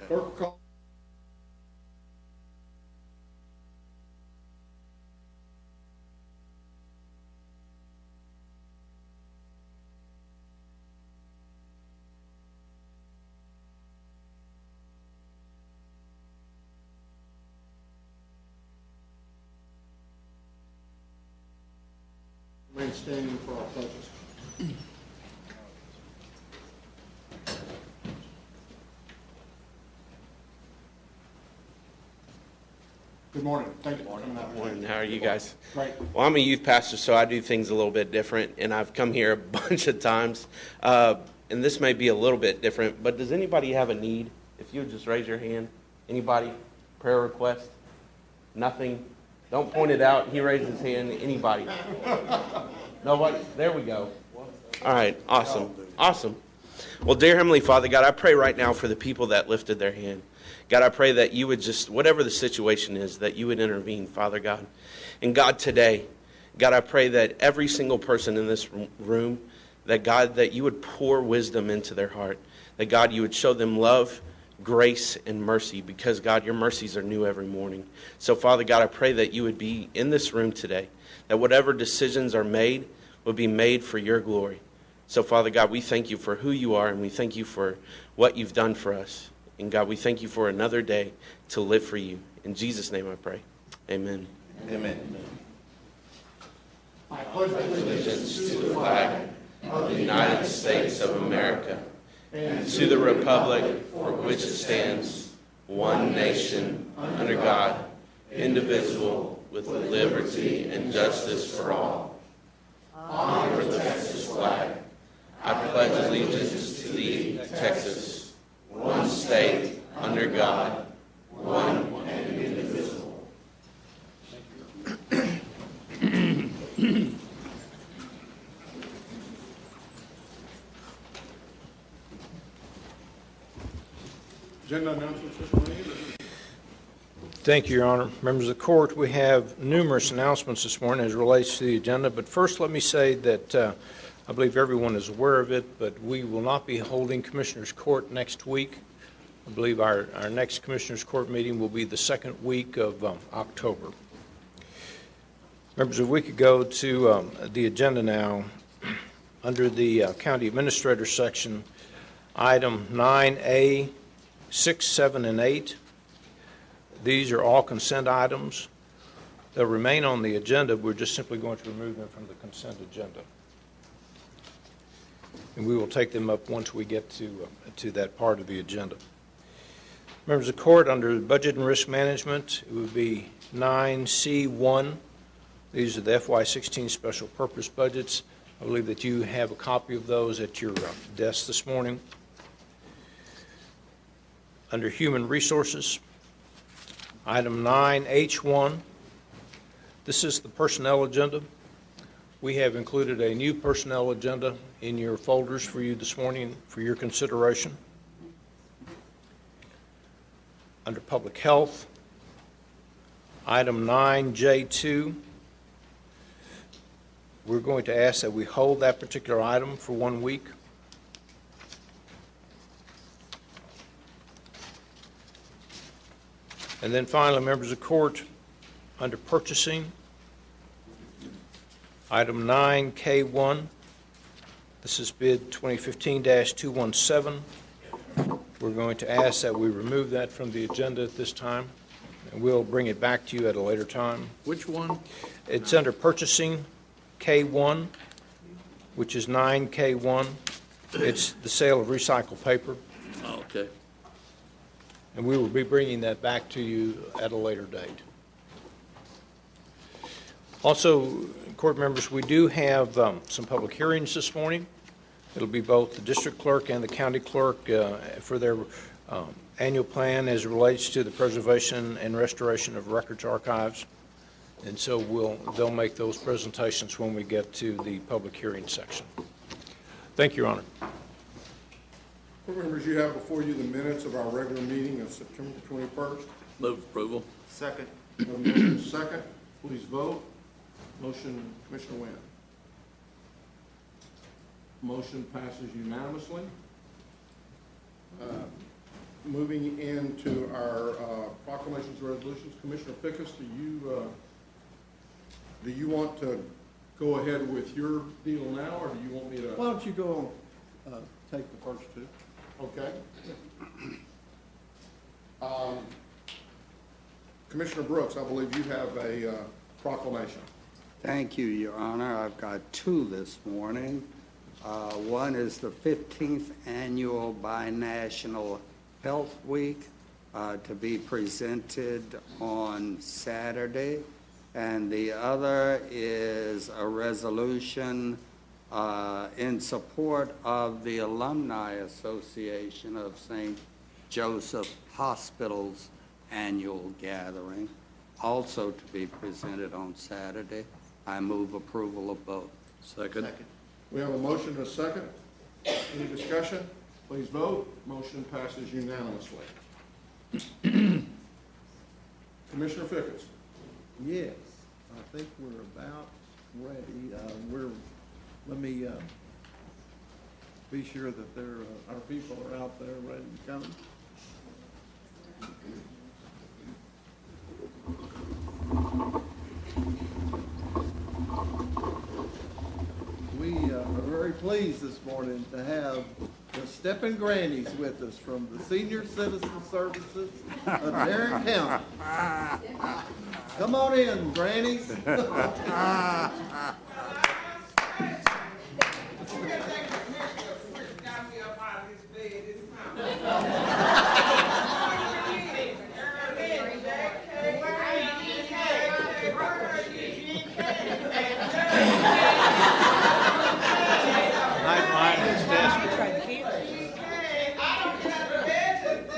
Clerk will call. Remain standing for our pledges. Good morning. Thank you for coming out. Good morning. How are you guys? Great. Well, I'm a youth pastor, so I do things a little bit different, and I've come here a bunch of times. And this may be a little bit different, but does anybody have a need? If you would just raise your hand. Anybody? Prayer request? Nothing? Don't point it out. He raised his hand. Anybody? Nobody? There we go. All right. Awesome. Awesome. Well, dear Heavenly Father, God, I pray right now for the people that lifted their hand. God, I pray that you would just, whatever the situation is, that you would intervene, Father God. And God, today, God, I pray that every single person in this room, that God, that you would pour wisdom into their heart. That God, you would show them love, grace, and mercy, because God, your mercies are new every morning. So Father God, I pray that you would be in this room today, that whatever decisions are made would be made for your glory. So Father God, we thank you for who you are, and we thank you for what you've done for us. And God, we thank you for another day to live for you. In Jesus' name I pray. Amen. Amen. I pledge Allegiance to the flag of the United States of America and to the republic for which it stands, one nation, under God, indivisible, with liberty and justice for all. Honor the Texas flag. I pledge allegiance to thee, Texas, one state, under God, one and indivisible. agenda announcements, Mr. Lee. Thank you, Your Honor. Members of the court, we have numerous announcements this morning as it relates to the agenda, but first let me say that I believe everyone is aware of it, but we will not be holding Commissioners Court next week. I believe our next Commissioners Court meeting will be the second week of October. Members, if we could go to the agenda now, under the County Administrator section, item 9A, 6, 7, and 8. These are all consent items. They'll remain on the agenda. We're just simply going to remove them from the consent agenda. And we will take them up once we get to that part of the agenda. Members of the court, under Budget and Risk Management, it would be 9C1. These are the FY16 Special Purpose Budgets. I believe that you have a copy of those at your desk this morning. Under Human Resources, item 9H1. This is the personnel agenda. We have included a new personnel agenda in your folders for you this morning for your consideration. Under Public Health, item 9J2. We're going to ask that we hold that particular item for 1 week. And then finally, members of court, under Purchasing, item 9K1, this is bid 2015-217. We're going to ask that we remove that from the agenda at this time, and we'll bring it back to you at a later time. Which one? It's under Purchasing, K1, which is 9K1. It's the sale of recycled paper, Oh, okay. and we will be bringing that back to you at a later date. Also, court members, we do have some public hearings this morning. It'll be both the district clerk and the county clerk for their annual plan as it relates to the preservation and restoration of records archives. And so they'll make those presentations when we get to the public hearing section. Thank you, Your Honor. Court members, you have before you the minutes of our regular meeting of September 21st. Move approval. Second. Motion second. Please vote. Motion, Commissioner Wynn. Motion passes unanimously. moving into our proclamations and resolutions, Commissioner Fickus, do you want to go ahead with your deal now, or do you want me to? Why don't you go on, take the first two? Okay. Commissioner Brooks, I believe you have a proclamation. Thank you, Your Honor. I've got two this morning. One is the 15th Annual Binational Health Week to be presented on Saturday. And the other is a resolution in support of the Alumni Association of St. Joseph Hospital's annual gathering, also to be presented on Saturday. I move approval of both. Second. We have a motion and a second. Any discussion? Please vote. Motion passes unanimously. Commissioner Fickus. Yes, I think we're about ready. Let me be sure that our people are out there ready to come. We are very pleased this morning to have the Steppin' Grannies with us from the Senior Citizen Services of Tarrant County. Come on in, Grannies.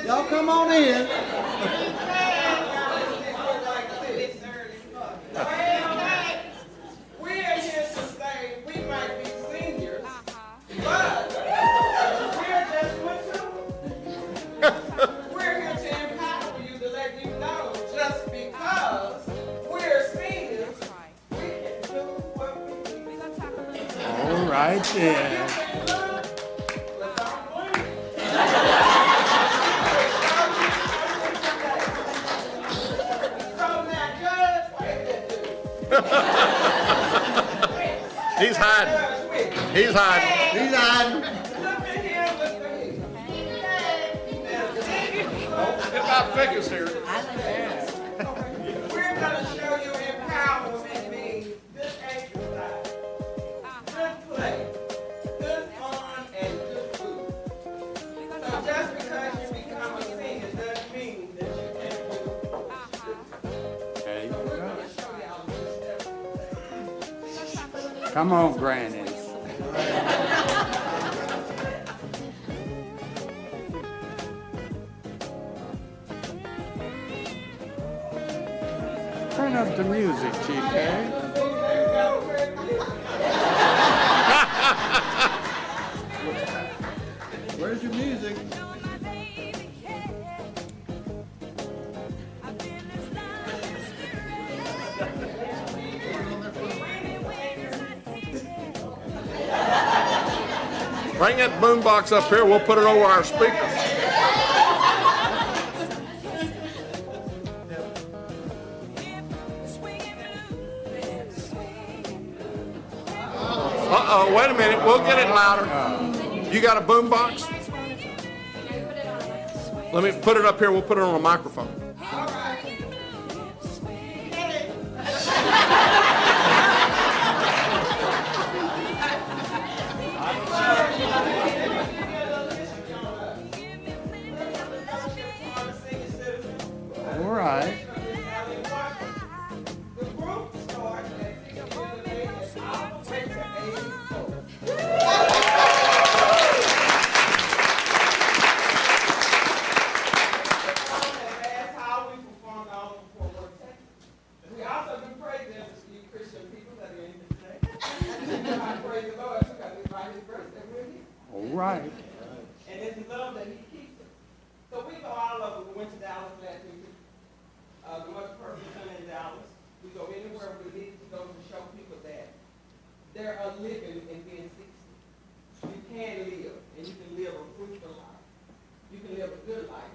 Y'all come on in. We're here to say we might be seniors, but we're just we're here to empower you to let you know just because we're seniors, we can do what we need. All right then. He's hiding. He's hiding. He's hiding. Look at him, look at him. Get my Fickus here. We're going to show you empowerment means good exercise, good play, good fun, and good food. So just because you become a senior doesn't mean that you can't do it. Okay. So we're going to show y'all good steps. Come on, grannies. Turn up the music, TK. Where's your music? Bring that boombox up here. We'll put it over our speakers. Uh-oh, wait a minute. We'll get it louder. You got a boombox? Let me put it up here. We'll put it on a microphone. All right. The group starts at 6 all the way to 84. That's how we perform all the work techniques. We also do praise dances for you Christian people that are in here today. I praise the Lord because it's by His grace that we're here. All right. And it's love that He keeps us. So we go all over. We went to Dallas last week. The Much Purpose Center in Dallas. We go anywhere we need to go to show people that there are living and being 60. You can live, and you can live a fruitful life. You can live a good life.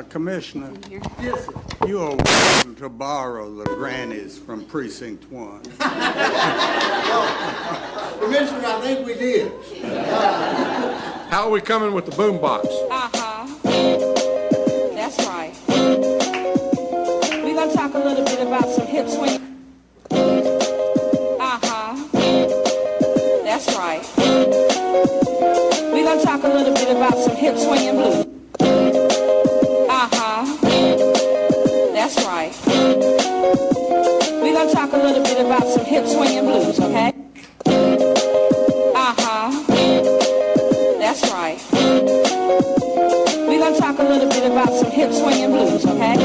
Commissioner, Yes, sir. you are welcome to borrow the grannies from Precinct 1. Commissioner, I think we did. How are we coming with the boom box? That's right. We're gonna talk a little bit about some hip swing. That's right. We're gonna talk a little bit about some hip swinging blues. That's right. We're gonna talk a little bit about some hip swinging blues, okay? That's right. We're gonna talk a little bit about some hip swinging blues, okay?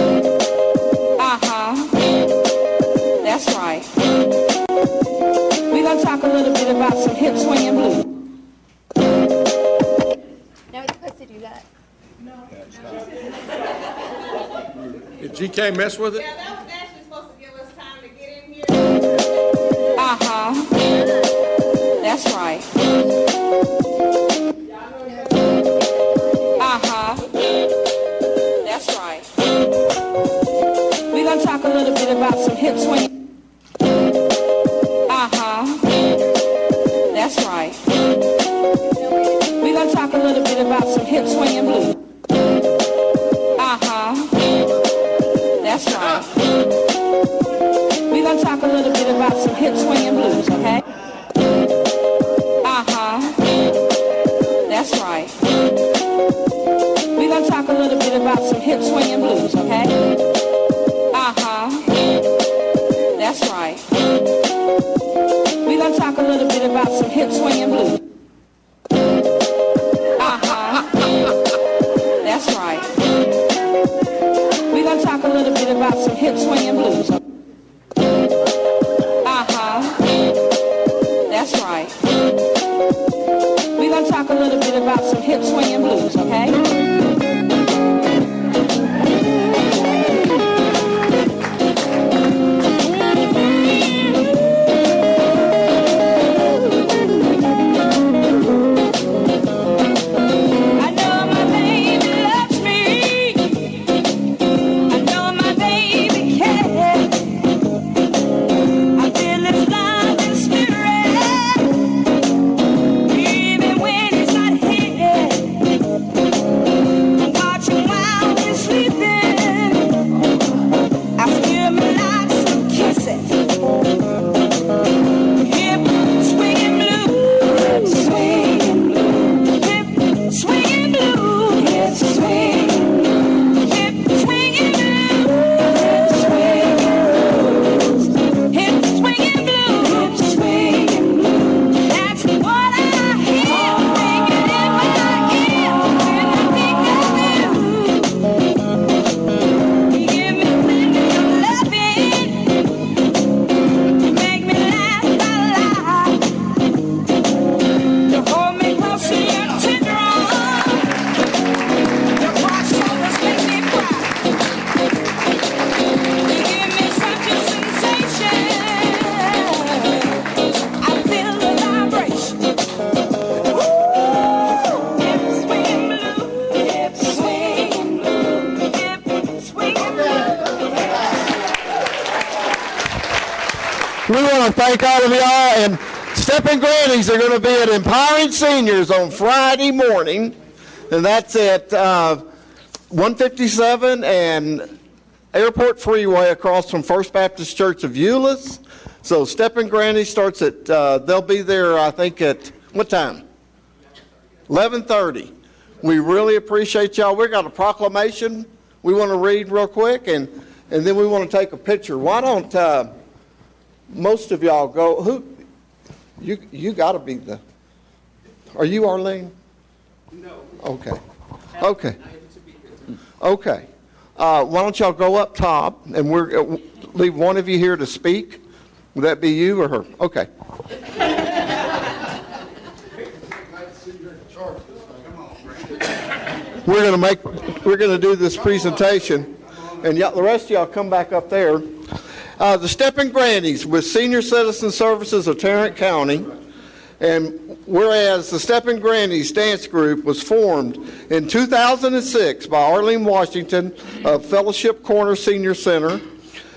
That's right. We're gonna talk a little bit about some hip swinging blues. Now it's supposed to do that. Did GK mess with it? Yeah, that was actually supposed to give us time to get in here. That's right. That's right. We're gonna talk a little bit about some hip swing. That's right. We're gonna talk a little bit about some hip swinging blues. That's right. We're gonna talk a little bit about some hip swinging blues, okay? That's right. We're gonna talk a little bit about some hip swinging blues, okay? That's right. We're gonna talk a little bit about some hip swinging blues. That's right. We're gonna talk a little bit about some hip swinging blues. That's right. We're gonna talk a little bit about some hip swinging blues, okay? We want to thank all of y'all, and Steppin' Grannies are going to be at Empowering Seniors on Friday morning, and that's at 157 and Airport Freeway across from First Baptist Church of Euless. So Steppin' Grannies starts at, they'll be there, I think, at what time? 11:30. We really appreciate y'all. We got a proclamation we want to read real quick, and then we want to take a picture. Why don't most of y'all go? Who? You got to be the. Are you Arlene? No. Okay. Okay. Okay. Why don't y'all go up top, and we're leave one of you here to speak. Would that be you or her? Okay. We're gonna do this presentation, and the rest of y'all come back up there. The Steppin' Grannies with Senior Citizen Services of Tarrant County, and whereas the Steppin' Grannies Dance Group was formed in 2006 by Arlene Washington of Fellowship Corner Senior Center,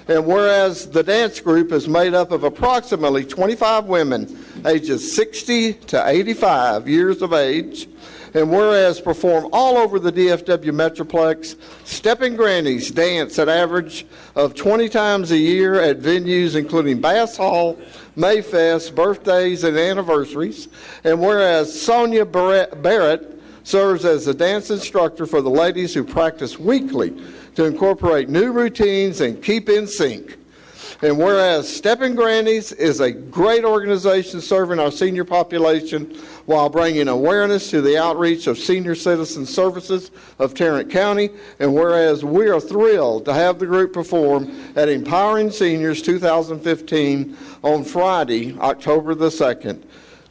and whereas the dance group is made up of approximately 25 women ages 60 to 85 years of age, and whereas perform all over the DFW Metroplex, Steppin' Grannies dance an average of 20 times a year at venues including Bass Hall, Mayfest, birthdays, and anniversaries, and whereas Sonia Barrett serves as the dance instructor for the ladies who practice weekly to incorporate new routines and keep in sync. And whereas Steppin' Grannies is a great organization serving our senior population while bringing awareness to the outreach of senior citizen services of Tarrant County, and whereas we are thrilled to have the group perform at Empowering Seniors 2015 on Friday, October the 2nd.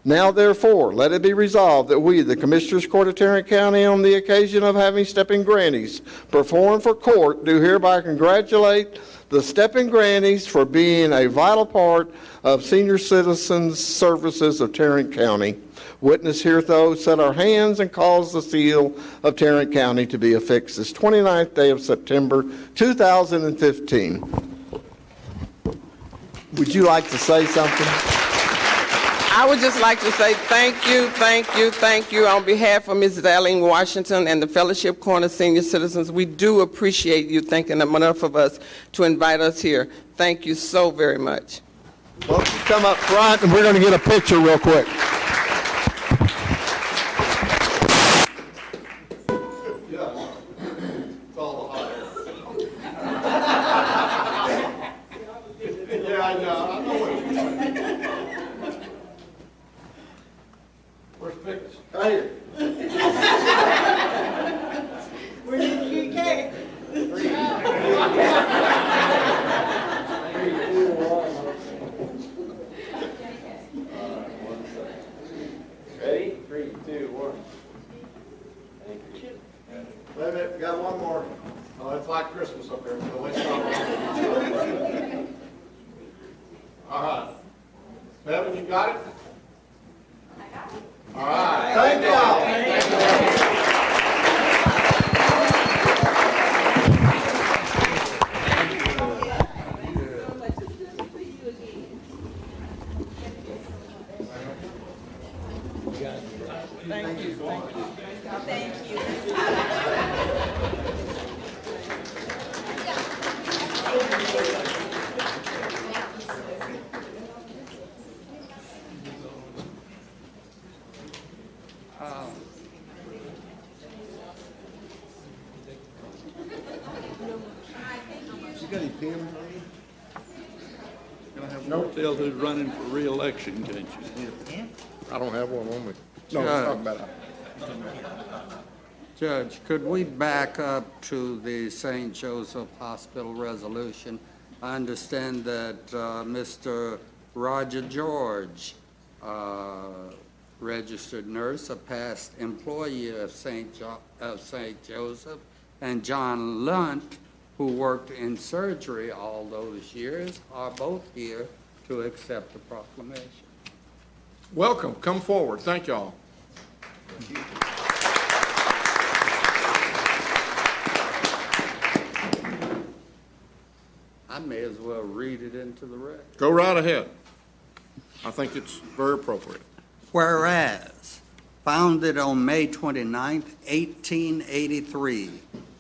Now, therefore, let it be resolved that we, the Commissioners Court of Tarrant County, on the occasion of having Steppin' Grannies perform for court, do hereby congratulate the Steppin' Grannies for being a vital part of senior citizens services of Tarrant County. Witness here, though, set our hands and cause the seal of Tarrant County to be affixed this 29th day of September 2015. Would you like to say something? I would just like to say thank you on behalf of Mrs. Eileen Washington and the Fellowship Corner Senior Citizens. We do appreciate you thinking enough of us to invite us here. Thank you so very much. Well, come up front and we're going to get a picture real quick. Right here. Where did you get? Ready? 3, 2, 1. Wait a minute, we got one more. Oh, it's like Christmas up there, so let's stop. All right. Evan, you got it? All right. Thank y'all. Tell who's running for re-election, can't you? I don't have one on me. No, let's talk about it. Judge, could we back up to the St. Joseph Hospital resolution? I understand that Mr. Roger George, registered nurse, a past employee of St. Joseph, and John Lunt, who worked in surgery all those years, are both here to accept the proclamation. Welcome. Come forward. Thank y'all. I may as well read it into the record. Go right ahead. I think it's very appropriate. Whereas, founded on May 29, 1883,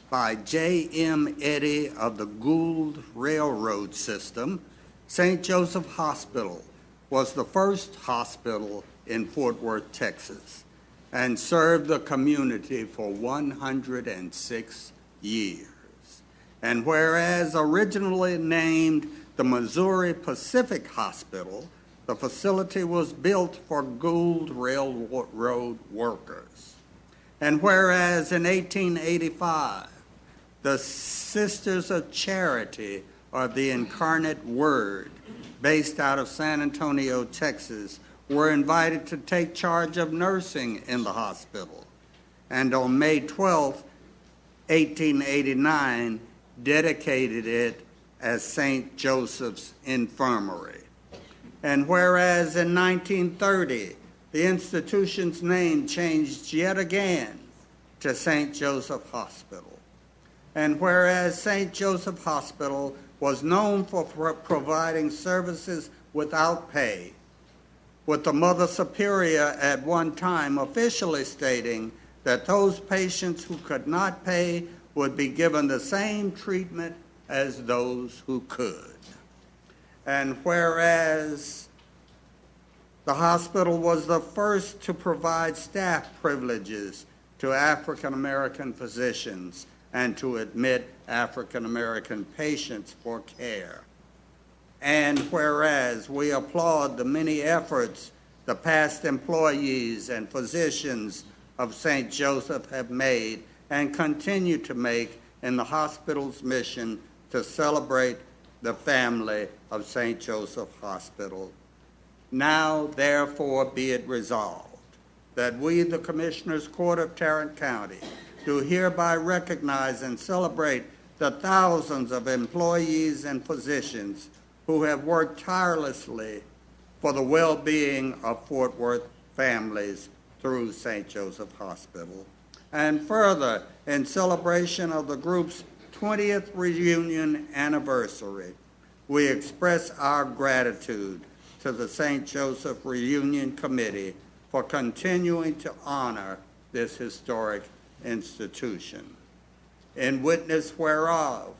by J.M. Eddy of the Gould Railroad System, St. Joseph Hospital was the first hospital in Fort Worth, Texas, and served the community for 106 years. And whereas originally named the Missouri Pacific Hospital, the facility was built for Gould Railroad workers. And whereas in 1885, the Sisters of Charity of the Incarnate Word, based out of San Antonio, Texas, were invited to take charge of nursing in the hospital. And on May 12, 1889, dedicated it as St. Joseph's Infirmary. And whereas in 1930, the institution's name changed yet again to St. Joseph Hospital. And whereas St. Joseph Hospital was known for providing services without pay, with the Mother Superior at one time officially stating that those patients who could not pay would be given the same treatment as those who could. And whereas the hospital was the first to provide staff privileges to African American physicians and to admit African American patients for care. And whereas we applaud the many efforts the past employees and physicians of St. Joseph have made and continue to make in the hospital's mission to celebrate the family of St. Joseph Hospital. Now, therefore, be it resolved that we, the Commissioners' Court of Tarrant County, do hereby recognize and celebrate the thousands of employees and physicians who have worked tirelessly for the well-being of Fort Worth families through St. Joseph Hospital. And further, in celebration of the group's 20th reunion anniversary, we express our gratitude to the St. Joseph Reunion Committee for continuing to honor this historic institution. In witness whereof,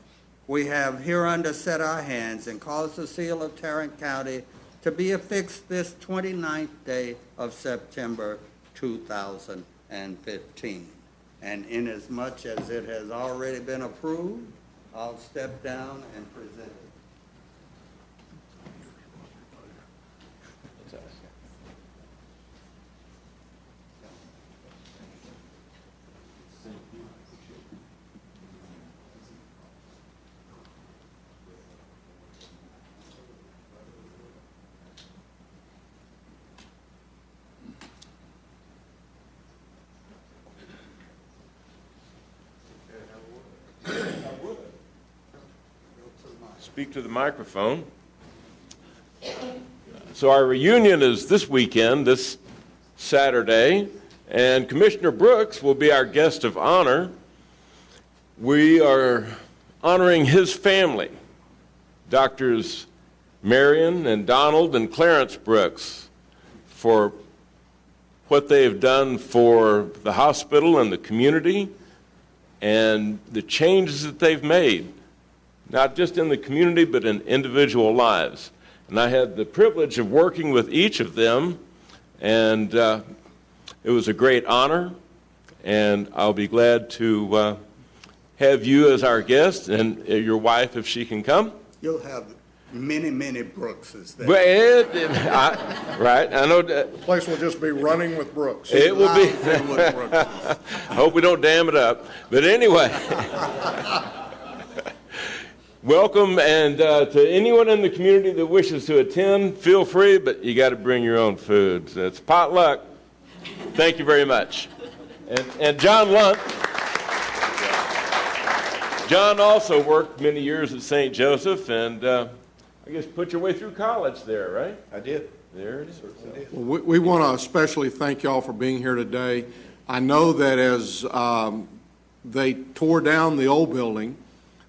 we have hereunder set our hands and caused the seal of Tarrant County to be affixed this 29th day of September 2015. And inasmuch as it has already been approved, I'll step down and present it. Speak to the microphone. So our reunion is this weekend, this Saturday, and Commissioner Brooks will be our guest of honor. We are honoring his family, Doctors Marion and Donald and Clarence Brooks, for what they have done for the hospital and the community and the changes that they've made, not just in the community, but in individual lives. And I had the privilege of working with each of them, and it was a great honor, and I'll be glad to have you as our guest, and your wife, if she can come. You'll have many, many Brookses there. Right, I know that. The place will just be running with Brooks. It will be. Brookses. I hope we don't dam it up. But anyway. Welcome, and to anyone in the community that wishes to attend, feel free, but you got to bring your own food. So it's potluck. Thank you very much. And John Lunt. John also worked many years at St. Joseph, and I guess put your way through college there, right? I did. There it is. Well, we want to especially thank y'all for being here today. I know that as they tore down the old building,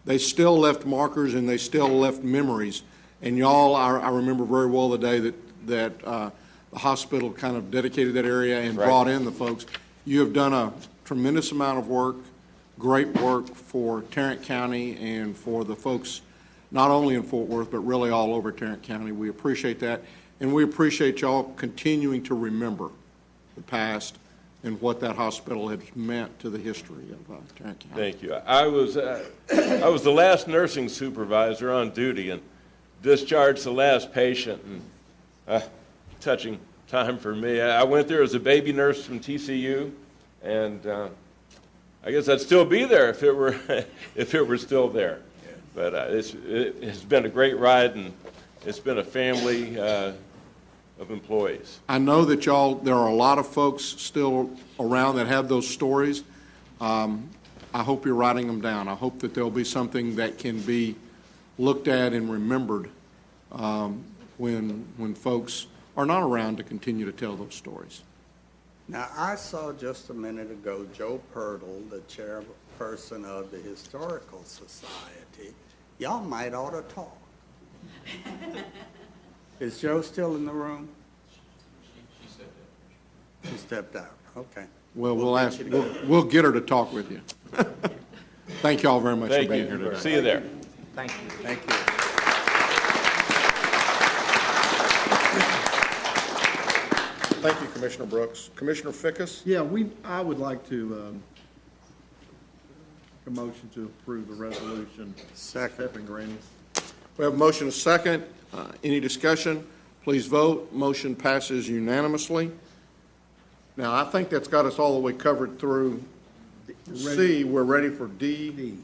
they still left markers and they still left memories. And y'all, I remember very well the day that the hospital kind of dedicated that area and brought in the folks. You have done a tremendous amount of work, great work for Tarrant County and for the folks not only in Fort Worth, but really all over Tarrant County. We appreciate that. And we appreciate y'all continuing to remember the past and what that hospital has meant to the history of Tarrant County. Thank you. I was the last nursing supervisor on duty and discharged the last patient. And touching time for me. I went there as a baby nurse from TCU, and I guess I'd still be there if it were still there. But it has been a great ride, and it's been a family of employees. I know that there are a lot of folks still around that have those stories. I hope you're writing them down. I hope that there'll be something that can be looked at and remembered when folks are not around to continue to tell those stories. Now, I saw just a minute ago Joe Pirtle, the chairperson of the Historical Society. Y'all might ought to talk. Is Joe still in the room? She stepped out. Okay. Well, we'll get her to talk with you. Thank you all very much for being here today. See you there. Thank you. Thank you. Thank you, Commissioner Brooks. Commissioner Fickus? Yeah, I would like to, a motion to approve the resolution. Second. Stepping Grannies. We have a motion, a second. Any discussion? Please vote. Motion passes unanimously. Now, I think that's got us all the way covered through C. We're ready for D. D.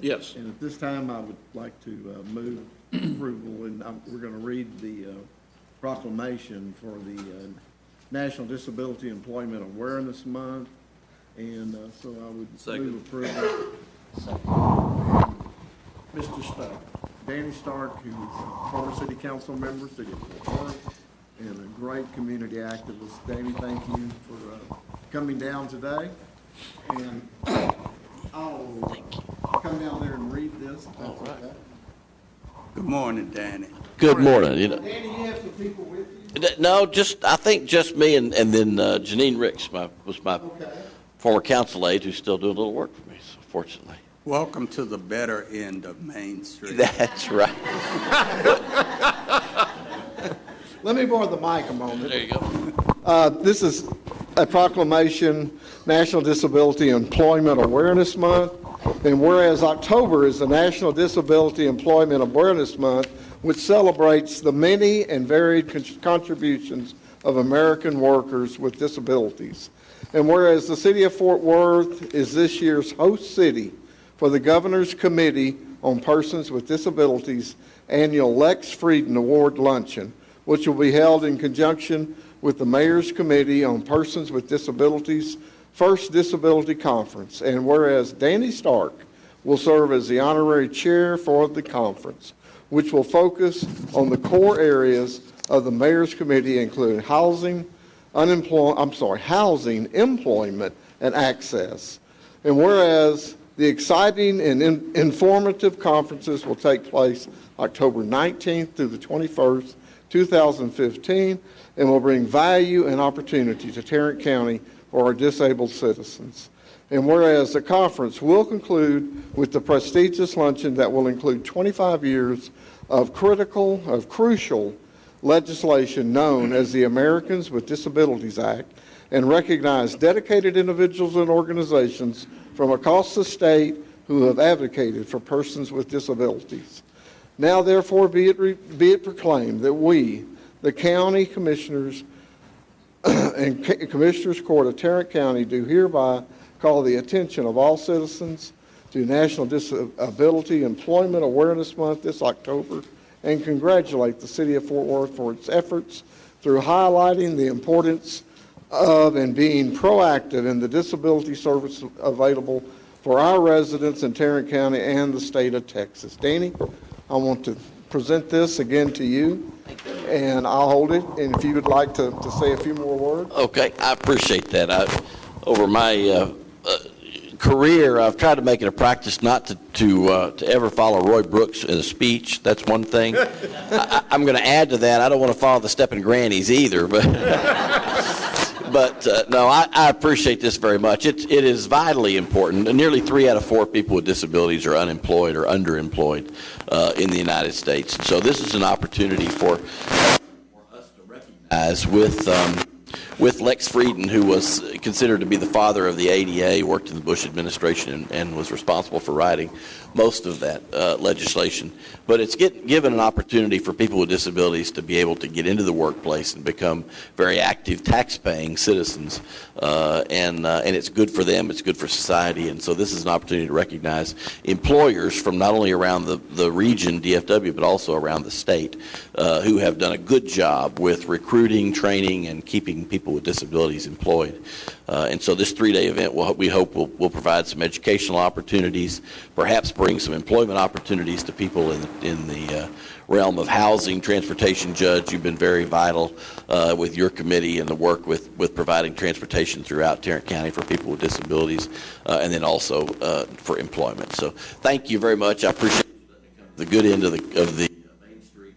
Yes. And at this time, I would like to move approval, and we're going to read the proclamation for the National Disability Employment Awareness Month, and so I would move approval. Mr. Stark, Danny Stark, who's a former city council member, city of Fort Worth, and a great community activist. Danny, thank you for coming down today, and I'll come down there and read this, if that's okay. Good morning, Danny. Good morning. You know, Danny, you have some people with you? no, I think just me and then Janine Ricks was my former council aide who's still doing a little work for me, so fortunately. Welcome to the better end of Main Street. That's right. Let me borrow the mic a moment. There you go. This is a proclamation, National Disability Employment Awareness Month. And whereas October is the National Disability Employment Awareness Month, which celebrates the many and varied contributions of American workers with disabilities. And whereas the city of Fort Worth is this year's host city for the Governor's Committee on Persons with Disabilities annual Lex Frieden Award Luncheon, which will be held in conjunction with the Mayor's Committee on Persons with Disabilities First Disability Conference. And whereas Danny Stark will serve as the honorary chair for the conference, which will focus on the core areas of the Mayor's Committee, including housing, employment, and access. And whereas the exciting and informative conferences will take place October 19th through the 21st, 2015, and will bring value and opportunity to Tarrant County for our disabled citizens. And whereas the conference will conclude with the prestigious luncheon that will include 25 years of crucial legislation known as the Americans with Disabilities Act, and recognize dedicated individuals and organizations from across the state who have advocated for persons with disabilities. Now, therefore, be it proclaimed that we, the county commissioners and Commissioners Court of Tarrant County, do hereby call the attention of all citizens to National Disability Employment Awareness Month this October, and congratulate the city of Fort Worth for its efforts through highlighting the importance of and being proactive in the disability service available for our residents in Tarrant County and the state of Texas. Danny, I want to present this again to you, and I'll hold it, and if you would like to say a few more words. Okay, I appreciate that. Over my career, I've tried to make it a practice not to ever follow Roy Brooks in a speech. That's one thing. I'm going to add to that. I don't want to follow the stepping grannies either, but no, I appreciate this very much. It is vitally important. Nearly 3 out of 4 people with disabilities are unemployed or underemployed in the United States. So this is an opportunity for us to recognize with Lex Frieden, who was considered to be the father of the ADA, worked in the Bush administration and was responsible for writing most of that legislation. But it's given an opportunity for people with disabilities to be able to get into the workplace and become very active tax-paying citizens. And it's good for them, it's good for society. And so this is an opportunity to recognize employers from not only around the region, DFW, but also around the state, who have done a good job with recruiting, training, and keeping people people with disabilities employed. And so this 3-day event, we hope will provide some educational opportunities, perhaps bring some employment opportunities to people in the realm of housing, transportation. Judge, you've been very vital with your committee and the work with providing transportation throughout Tarrant County for people with disabilities, and then also for employment. So thank you very much. I appreciate the good end of the Main Street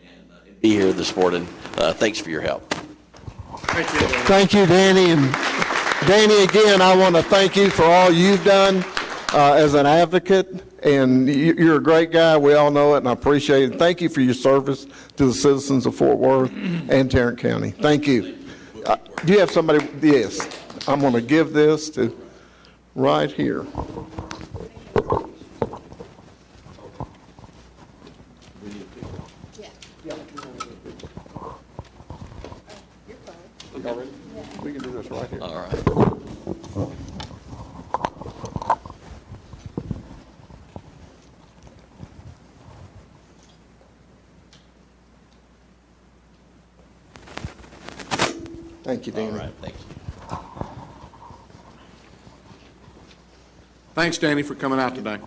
and be here this morning. Thanks for your help. Thank you. Thank you, Danny. And Danny, again, I want to thank you for all you've done as an advocate. And you're a great guy. We all know it, and I appreciate it. Thank you for your service to the citizens of Fort Worth and Tarrant County. Thank you. Do you have somebody? Yes. I'm going to give this to right here. We can do this right here. All right. Thank you, Danny. All right. Thank you. Thanks, Danny, for coming out today.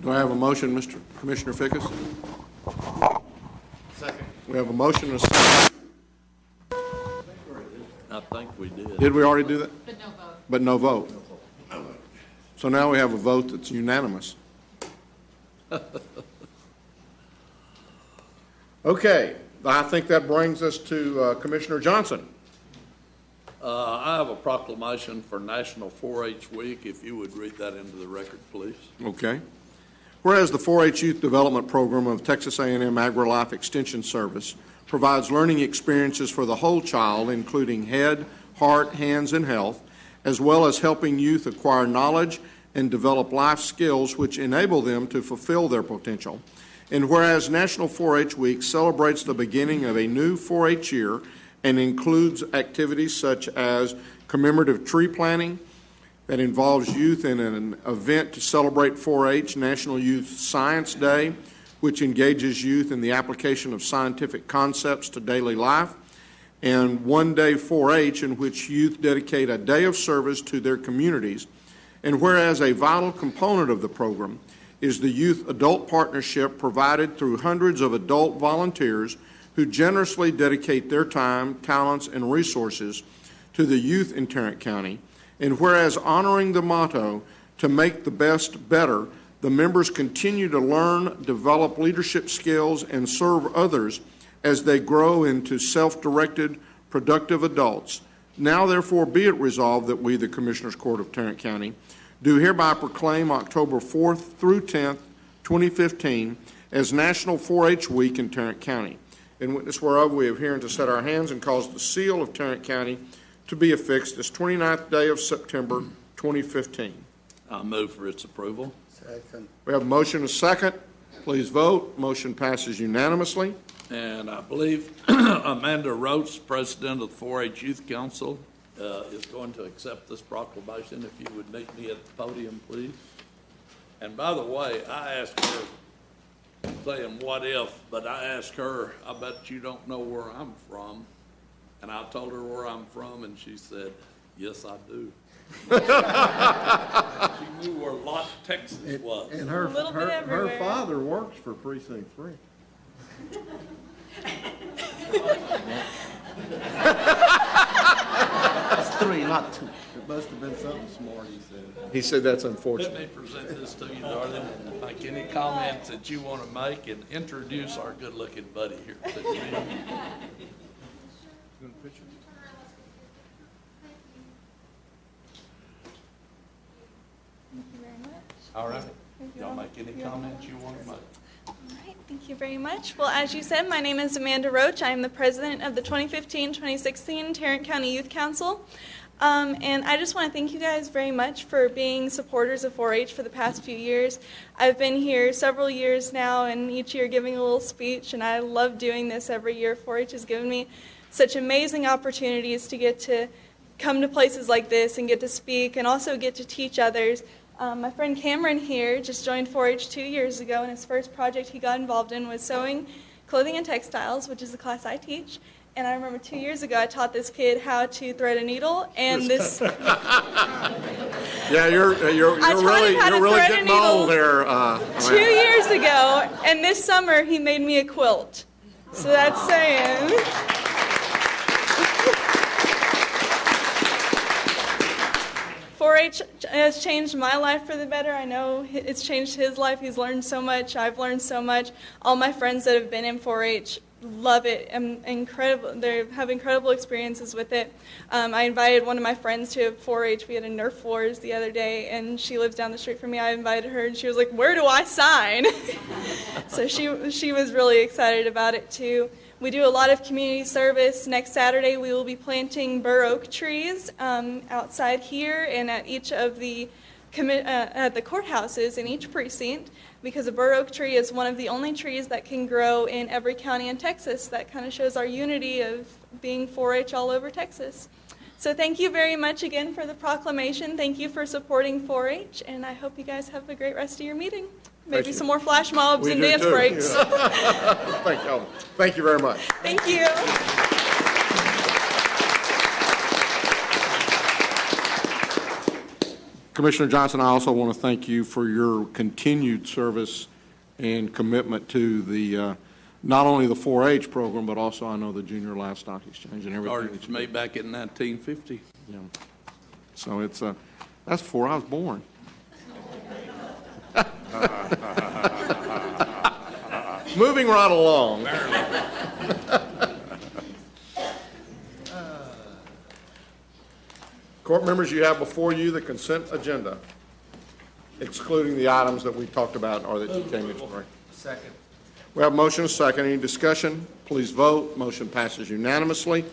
Do I have a motion, Mr. Commissioner Fickus? Second. We have a motion and a second. I think we did. Did we already do that? But no vote. But no vote. So now we have a vote that's unanimous. Okay, I think that brings us to Commissioner Johnson. I have a proclamation for National 4-H Week. If you would read that into the record, please. Okay. Whereas the 4-H Youth Development Program of Texas A&M AgriLife Extension Service provides learning experiences for the whole child, including head, heart, hands, and health, as well as helping youth acquire knowledge and develop life skills which enable them to fulfill their potential. And whereas National 4-H Week celebrates the beginning of a new 4-H year and includes activities such as commemorative tree planting that involves youth in an event to celebrate 4-H, National Youth Science Day, which engages youth in the application of scientific concepts to daily life, and One Day 4-H, in which youth dedicate a day of service to their communities. And whereas a vital component of the program is the Youth Adult Partnership provided through hundreds of adult volunteers who generously dedicate their time, talents, and resources to the youth in Tarrant County. And whereas honoring the motto, to make the best better, the members continue to learn, develop leadership skills, and serve others as they grow into self-directed, productive adults. Now, therefore, be it resolved that we, the Commissioners Court of Tarrant County, do hereby proclaim October 4th through 10th, 2015, as National 4-H Week in Tarrant County. In witness whereof, we have herein to set our hands and cause the seal of Tarrant County to be affixed this 29th day of September, 2015. I move for its approval. Second. We have a motion and a second. Please vote. Motion passes unanimously. And I believe Amanda Roach, President of the 4-H Youth Council, is going to accept this proclamation. If you would meet me at the podium, please. And by the way, I asked her, saying what if, but I asked her, I bet you don't know where I'm from. And I told her where I'm from, and she said, yes, I do. She knew where Lott, Texas was. And her father works for Precinct 3. It's 3, not 2. It must have been something smart, he said. He said that's Let unfortunate. me present this to you, darling, and make any comments that you want to make, and introduce our good-looking buddy here. All right. Y'all make any comments you want to make. All right, thank you very much. Well, as you said, my name is Amanda Roach. I am the president of the 2015-2016 Tarrant County Youth Council. And I just want to thank you guys very much for being supporters of 4-H for the past few years. I've been here several years now, and each year giving a little speech, and I love doing this every year. 4-H has given me such amazing opportunities to get to come to places like this and get to speak and also get to teach others My friend Cameron here just joined 4-H 2 years ago, and his first project he got involved in was sewing clothing and textiles, which is the class I teach. And I remember 2 years ago I taught this kid how to thread a needle, and this... Yeah, you're really getting old there. 2 years ago, and this summer he made me a quilt. So that's saying... 4-H has changed my life for the better. I know it's changed his life. He's learned so much. I've learned so much. All my friends that have been in 4-H love it. Incredible. They have incredible experiences with it. I invited one of my friends to 4-H. We had a Nerf Wars the other day, and she lives down the street from me. I invited her, and she was like, "Where do I sign?" So she was really excited about it too. We do a lot of community service. Next Saturday, we will be planting bur oak trees outside here and at each of the at the courthouses in each precinct, because a bur oak tree is one of the only trees that can grow in every county in Texas. That kind of shows our unity of being 4-H all over Texas. So thank you very much again for the proclamation. Thank you for supporting 4-H, and I hope you guys have a great rest of your meeting. Maybe some more flash mobs and dance breaks. Thank you very much. Thank you. Commissioner Johnson, I also want to thank you for your continued service and commitment to the not only the 4-H program, but also I know the Junior Livestock Exchange and everything. Started for me back in 1950. Yeah. So it's that's before I was born. Moving right along. Court members, you have before you the consent agenda, excluding the items that we talked about or that you came in for. Second. We have a motion and a second. Any discussion? Please vote. Motion passes unanimously.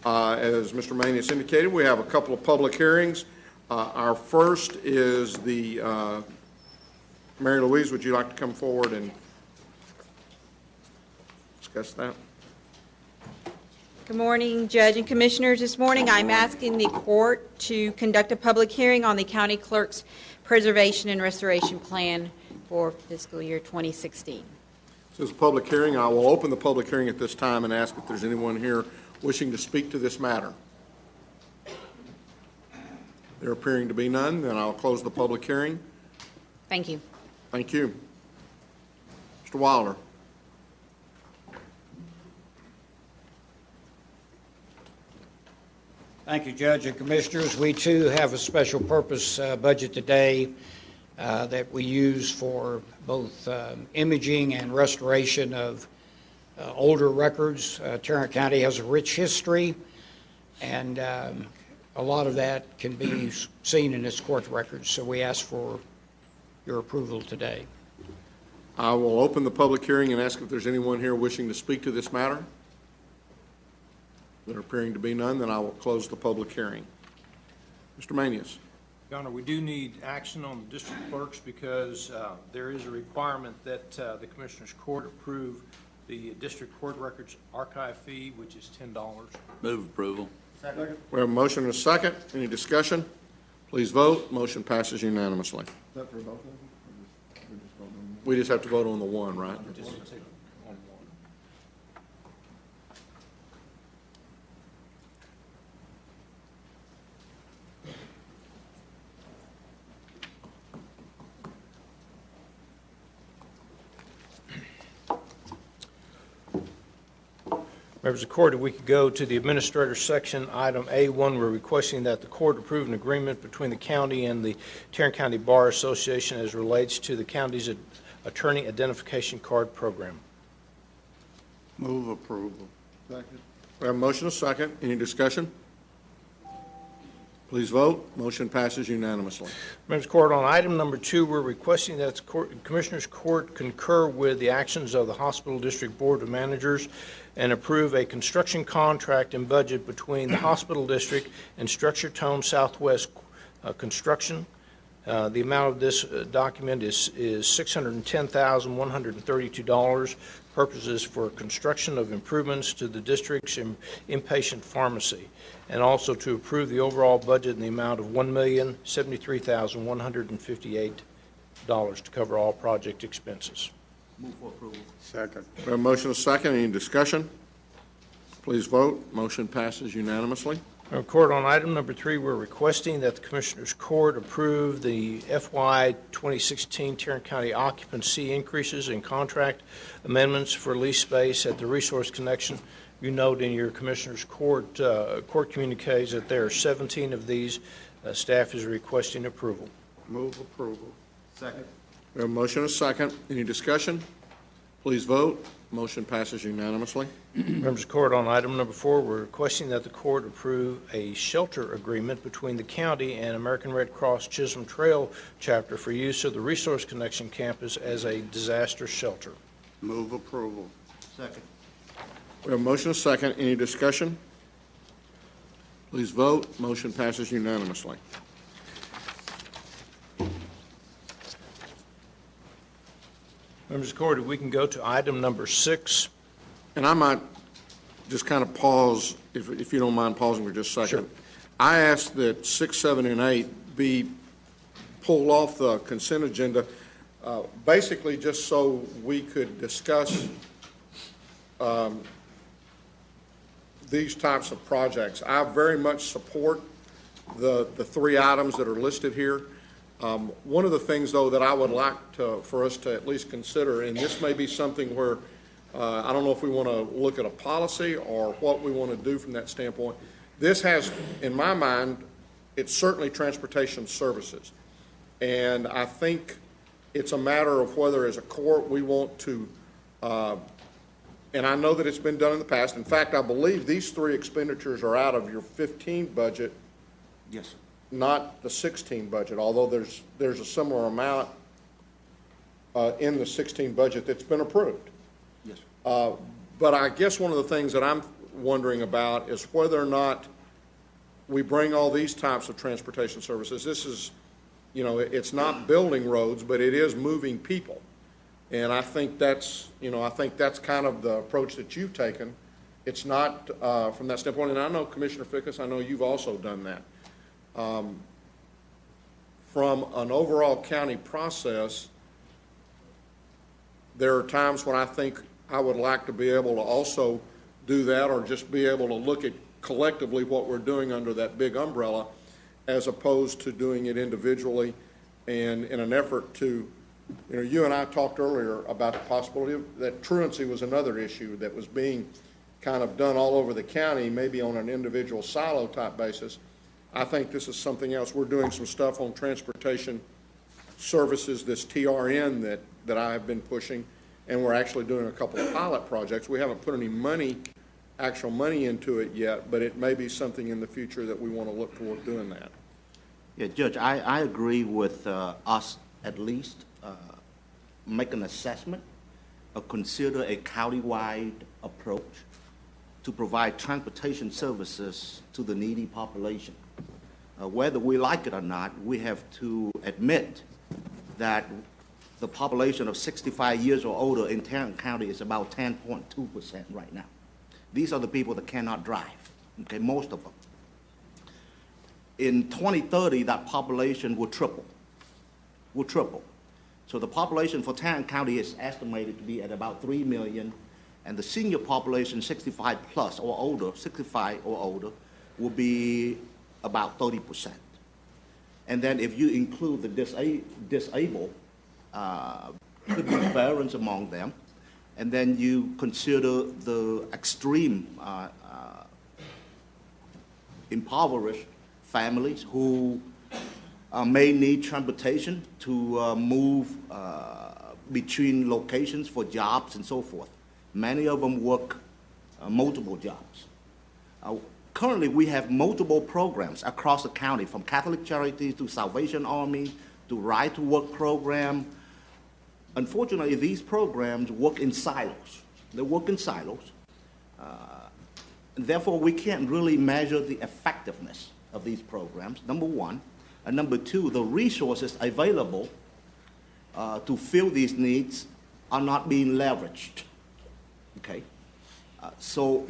As Mr. Manius indicated, we have a couple of public hearings. Our first is the Mary Louise, would you like to come forward and discuss that? Good morning, Judge and Commissioners. This morning I'm asking the court to conduct a public hearing on the County Clerk's Preservation and Restoration Plan for fiscal year 2016. This is a public hearing. I will open the public hearing at this time and ask if there's anyone here wishing to speak to this matter. There appearing to be none, then I'll close the public hearing. Thank you. Thank you. Mr. Wilder. Thank you, Judge and Commissioners. We, too, have a special purpose budget today that we use for both imaging and restoration of older records. Tarrant County has a rich history, and a lot of that can be seen in its court records, so we ask for your approval today. I will open the public hearing and ask if there's anyone here wishing to speak to this matter. There appearing to be none, then I will close the public hearing. Mr. Manius. Your Honor, we do need action on the district clerks because there is a requirement that the Commissioners Court approve the district court records archive fee, which is $10. Move approval. Second. We have a motion and a second. Any discussion? Please vote. Motion passes unanimously. Is that for both of them? We just have to vote on the one, right? Just to take on one. Members of the court, if we could go to the administrator section, item A1, we're requesting that the court approve an agreement between the county and the Tarrant County Bar Association as relates to the county's attorney identification card program. Move approval. Second. We have a motion and a second. Any discussion? Please vote. Motion passes unanimously. Members of the court, on item number 2, we're requesting that the Commissioners Court concur with the actions of the Hospital District Board of Managers and approve a construction contract and budget between the Hospital District and Structure Tone Southwest Construction The amount of this document is $610,132. Purposes for construction of improvements to the district's inpatient pharmacy, and also to approve the overall budget in the amount of $1,073,158 to cover all project expenses. Move for approval. Second. We have a motion and a second. Any discussion? Please vote. Motion passes unanimously. Court, on item number 3, we're requesting that the Commissioners Court approve the FY 2016 Tarrant County occupancy increases and contract amendments for lease space at the Resource Connection. You note in your Commissioners Court communiques that there are 17 of these. Staff is requesting approval. Move approval. Second. We have a motion and a second. Any discussion? Please vote. Motion passes unanimously. Members of the Court, on item number 4, we're requesting that the Court approve a shelter agreement between the county and American Red Cross Chisholm Trail Chapter for use of the Resource Connection campus as a disaster shelter. Move approval. Second. We have a motion and a second. Any discussion? Please vote. Motion passes unanimously. Members of the Court, if we can go to item number 6. And I might just kind of pause, if you don't mind pausing for just a second. Sure. I ask that 6, 7, and 8 be pulled off the consent agenda, basically just so we could discuss these types of projects. I very much support the 3 items that are listed here. One of the things, though, that I would like for us to at least consider, and this may be something where I don't know if we want to look at a policy or what we want to do from that standpoint. This has, in my mind, it's certainly transportation services. And I think it's a matter of whether as a court we want to, and I know that it's been done in the past. In fact, I believe these 3 expenditures are out of your 15 budget. Yes, sir. Not the 16 budget, although there's a similar amount in the 16 budget that's been approved. Yes, sir. But I guess one of the things that I'm wondering about is whether or not we bring all these types of transportation services. This is, it's not building roads, but it is moving people. And I think that's kind of the approach that you've taken. It's not from that standpoint, and I know Commissioner Fickus, I know you've also done that. From an overall county process, there are times when I think I would like to be able to also do that, or just be able to look at collectively what we're doing under that big umbrella, as opposed to doing it individually, and in an effort to, you and I talked earlier about the possibility that truancy was another issue that was being kind of done all over the county, maybe on an individual silo type basis. I think this is something else. We're doing some stuff on transportation services, this TRN that I have been pushing, and we're actually doing a couple of pilot projects. We haven't put any actual money into it yet, but it may be something in the future that we want to look toward doing that. Yeah, Judge, I agree with us at least make an assessment or consider a countywide approach to provide transportation services to the needy population. Whether we like it or not, we have to admit that the population of 65 years or older in Tarrant County is about 10.2% right now. These are the people that cannot drive, okay, most of them. In 2030, that population will triple. So the population for Tarrant County is estimated to be at about 3 million, and the senior population, 65 plus or older, 65 or older, will be about 30%. And then if you include the disabled, could be veterans among them, and then you consider the extreme impoverished families who may need transportation to move between locations for jobs and so forth. Many of them work multiple jobs. Currently, we have multiple programs across the county, from Catholic Charities to Salvation Army to Right to Work program. Unfortunately, these programs work in silos. They work in silos. Therefore, we can't really measure the effectiveness of these programs, number one. And number two, the resources available to fill these needs are not being leveraged. Okay? So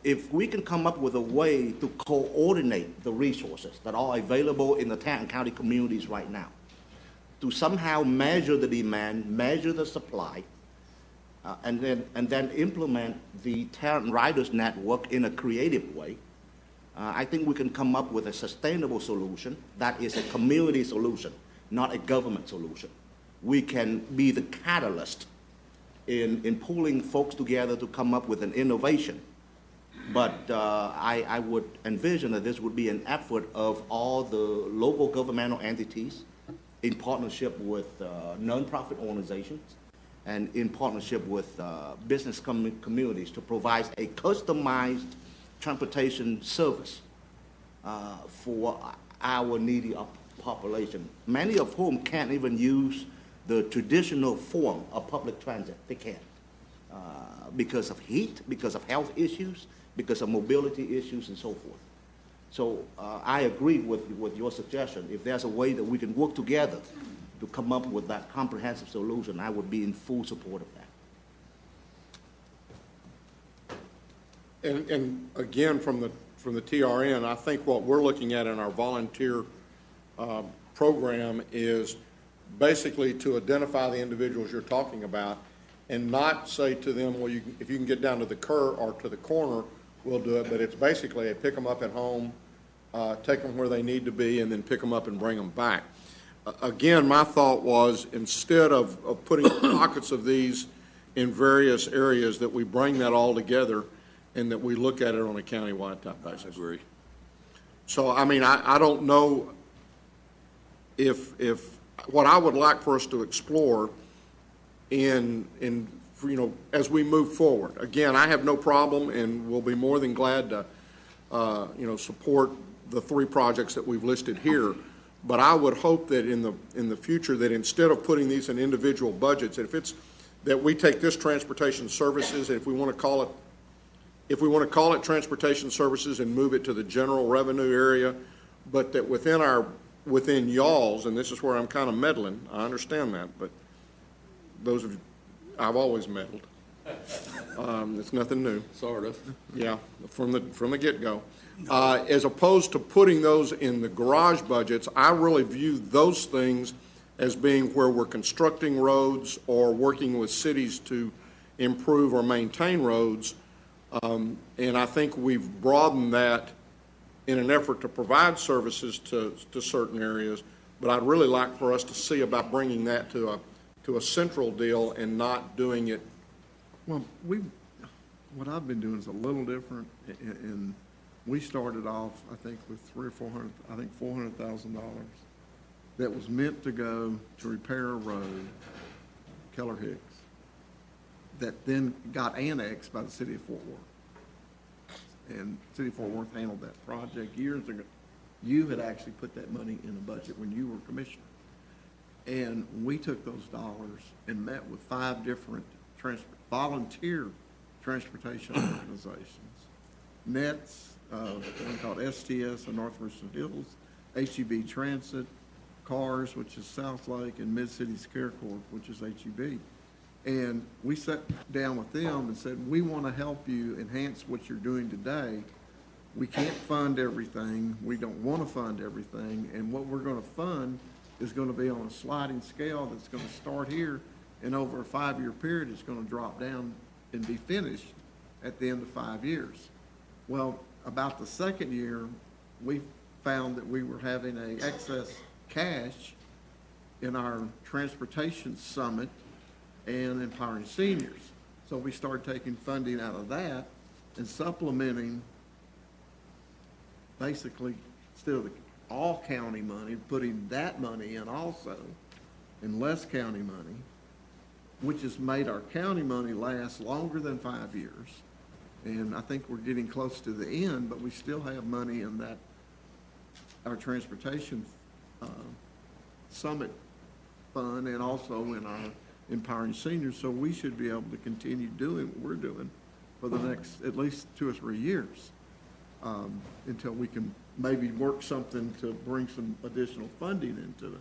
if we can come up with a way to coordinate the resources that are available in the Tarrant County communities right now, to somehow measure the demand, measure the supply, and then implement the Tarrant Riders Network in a creative way, I think we can come up with a sustainable solution that is a community solution, not a government solution. We can be the catalyst in pulling folks together to come up with an innovation. But I would envision that this would be an effort of all the local governmental entities in partnership with nonprofit organizations and in partnership with business communities to provide a customized transportation service for our needy population, many of whom can't even use the traditional form of public transit. They can't because of heat, because of health issues, because of mobility issues, and so forth. So I agree with your suggestion. If there's a way that we can work together to come up with that comprehensive solution, I would be in full support of that. And again, from the TRN, I think what we're looking at in our volunteer program is basically to identify the individuals you're talking about and not say to them, well, if you can get down to the curb or to the corner, we'll do it. But it's basically a pick them up at home, take them where they need to be, and then pick them up and bring them back. Again, my thought was instead of putting pockets of these in various areas, that we bring that all together and that we look at it on a countywide type basis. I agree. So, I mean, I don't know if what I would like for us to explore in as we move forward. Again, I have no problem and will be more than glad to support the 3 projects that we've listed here. But I would hope that in the future that instead of putting these in individual budgets, that we take this transportation services, and if we want to call it transportation services and move it to the general revenue area, but that within y'all's, and this is where I'm kind of meddling, I understand that, but I've always meddled. It's nothing new. Sort of. Yeah, from the get-go. As opposed to putting those in the garage budgets, I really view those things as being where we're constructing roads or working with cities to improve or maintain roads. And I think we've broadened that in an effort to provide services to certain areas. But I'd really like for us to see about bringing that to a central deal and not doing it. Well, what I've been doing is a little different, and we started off, I think, with $400,000 that was meant to go to repair a road, Keller Hicks, that then got annexed by the city of Fort Worth. And the city of Fort Worth handled that project years ago. You had actually put that money in the budget when you were commissioner. And we took those dollars and met with 5 different volunteer transportation organizations. NETS, one called STS of North Richland Hills, HEB Transit, CARS, which is South Lake, and Mid-Cities Care Corp, which is HEB. And we sat down with them and said, we want to help you enhance what you're doing today. We can't fund everything. We don't want to fund everything. And what we're going to fund is going to be on a sliding scale that's going to start here, and over a 5-year period, it's going to drop down and be finished at the end of 5 years. Well, about the second year, we found that we were having an excess cash in our transportation summit and empowering seniors. So we started taking funding out of that and supplementing basically instead of all county money, putting that money in also, and less county money, which has made our county money last longer than 5 years. And I think we're getting close to the end, but we still have money in that, our transportation summit fund, and also in our empowering seniors. So we should be able to continue doing what we're doing for the next at least 2 or 3 years. until we can maybe work something to bring some additional funding into it.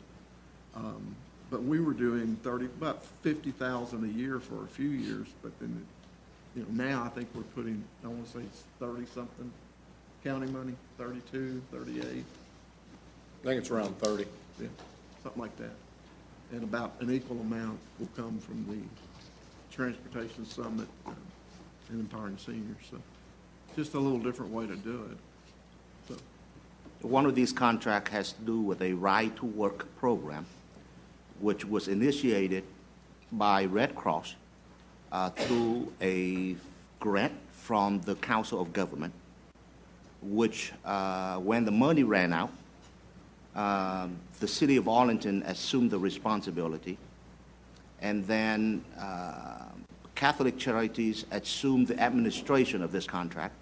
But we were doing about 50,000 a year for a few years, but then, now I think we're putting, I want to say it's 30-something county money, 32, 38. I think it's around 30. Yeah, something like that. And about an equal amount will come from the Transportation Summit and Empowering Seniors. So just a little different way to do it. So. One of these contracts has to do with a Ride to Work program, which was initiated by Red Cross through a grant from the Council of Government, which when the money ran out, the city of Arlington assumed the responsibility, and then Catholic Charities assumed the administration of this contract.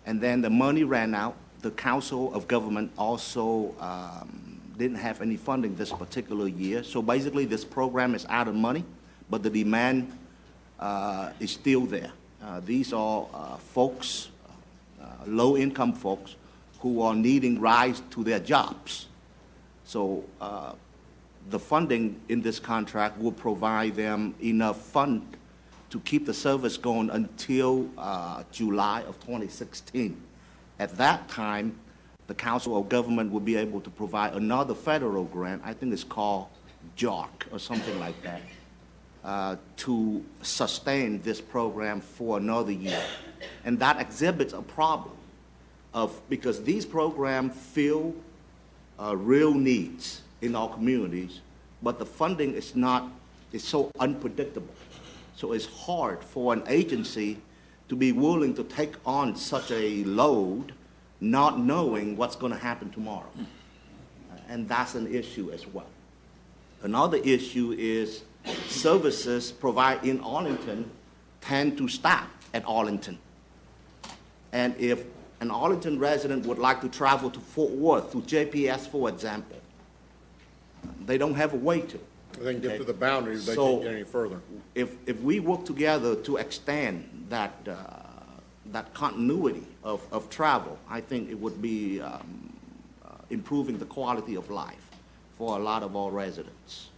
And then the money ran out. The Council of Government also didn't have any funding this particular year. So basically this program is out of money, but the demand is still there. These are folks, low-income folks, who are needing rides to their jobs. So the funding in this contract will provide them enough fund to keep the service going until July of 2016. At that time, the Council of Government will be able to provide another federal grant, I think it's called JARC or something like that, to sustain this program for another year. And that exhibits a problem because these programs fill real needs in our communities, but the funding is so unpredictable. So it's hard for an agency to be willing to take on such a load, not knowing what's going to happen tomorrow. And that's an issue as well. Another issue is services provided in Arlington tend to stop at Arlington. And if an Arlington resident would like to travel to Fort Worth, to JPS, for example, they don't have a way to. They can get to the boundaries, they can't get any further. If we work together to extend that continuity of travel, I think it would be improving the quality of life for a lot of our residents.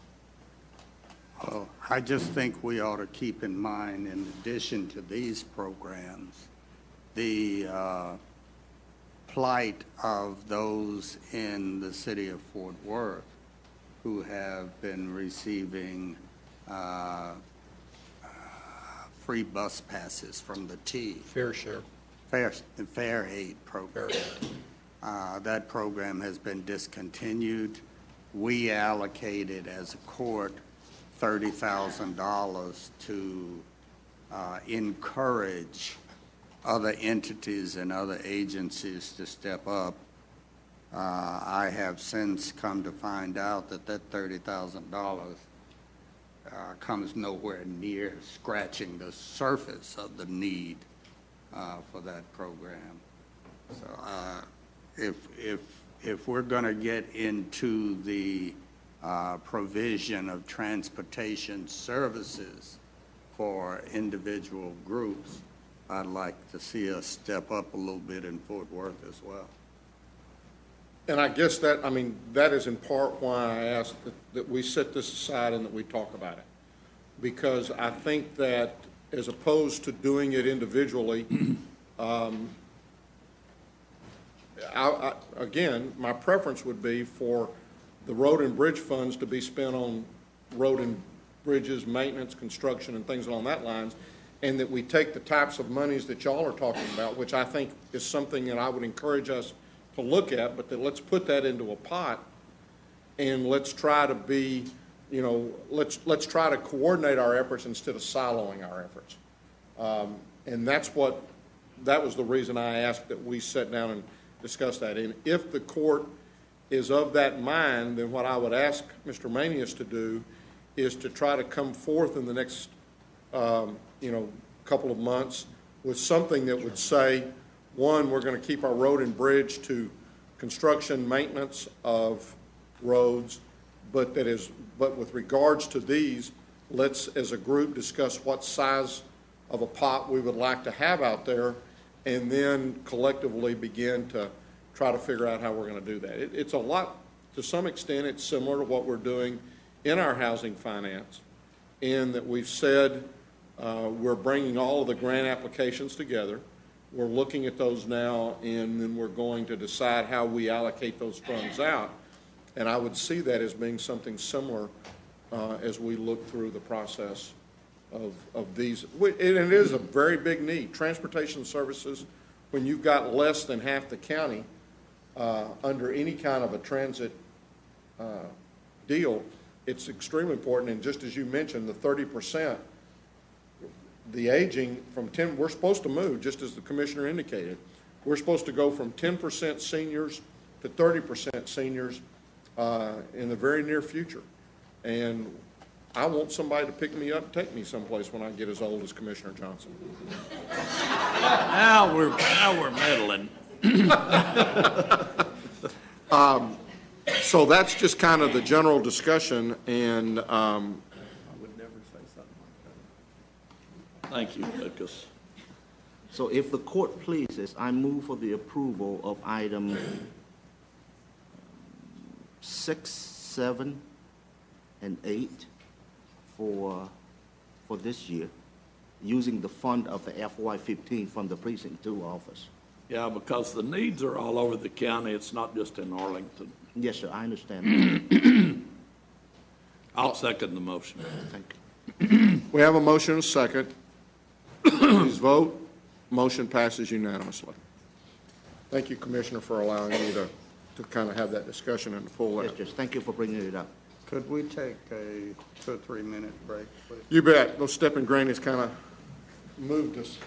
Well, I just think we ought to keep in mind, in addition to these programs, the plight of those in the city of Fort Worth who have been receiving free bus passes from the T. Fair share. Fair Aid program. That program has been discontinued. We allocated as a court $30,000 to encourage other entities and other agencies to step up. I have since come to find out that $30,000 comes nowhere near scratching the surface of the need for that program. So if we're going to get into the provision of transportation services for individual groups, I'd like to see us step up a little bit in Fort Worth as well. And I guess that is in part why I asked that we set this aside and that we talk about it. Because I think that as opposed to doing it individually, again, my preference would be for the road and bridge funds to be spent on road and bridges, maintenance, construction, and things along that lines, and that we take the types of monies that y'all are talking about, which I think is something that I would encourage us to look at, but that let's put that into a pot and let's try to be, let's try to coordinate our efforts instead of siloing our efforts. And that was the reason I asked that we sit down and discuss that. And if the court is of that mind, then what I would ask Mr. Manius to do is to try to come forth in the next, couple of months with something that would say, one, we're going to keep our road and bridge to construction, maintenance of roads, but with regards to these, let's, as a group, discuss what size of a pot we would like to have out there, and then collectively begin to try to figure out how we're going to do that. It's a lot, to some extent, it's similar to what we're doing in our housing finance, in that we've said we're bringing all of the grant applications together. We're looking at those now, and then we're going to decide how we allocate those funds out. And I would see that as being something similar as we look through the process of these. And it is a very big need. Transportation services, when you've got less than half the county under any kind of a transit deal, it's extremely important. And just as you mentioned, the 30%, the aging from 10, we're supposed to move, just as the commissioner indicated. We're supposed to go from 10% seniors to 30% seniors in the very near future. And I want somebody to pick me up and take me someplace when I get as old as Commissioner Johnson. Now we're meddling. So that's just kind of the general discussion, and I would never say something like that. Thank you, Lucas. So if the court pleases, I move for the approval of item 6, 7, and 8 for this year, using the fund of the FY15 from the Precinct 2 office. Yeah, because the needs are all over the county. It's not just in Arlington. Yes, sir, I understand. I'll second the motion. Thank you. we have a motion and a second. Please vote. Motion passes unanimously. Thank you, Commissioner, for allowing me to kind of have that discussion and to pull that. Yes, Judge, thank you for bringing it up. Could we take a 2 or 3 minute break, please? You bet. Those stepping grannies kind of moved us.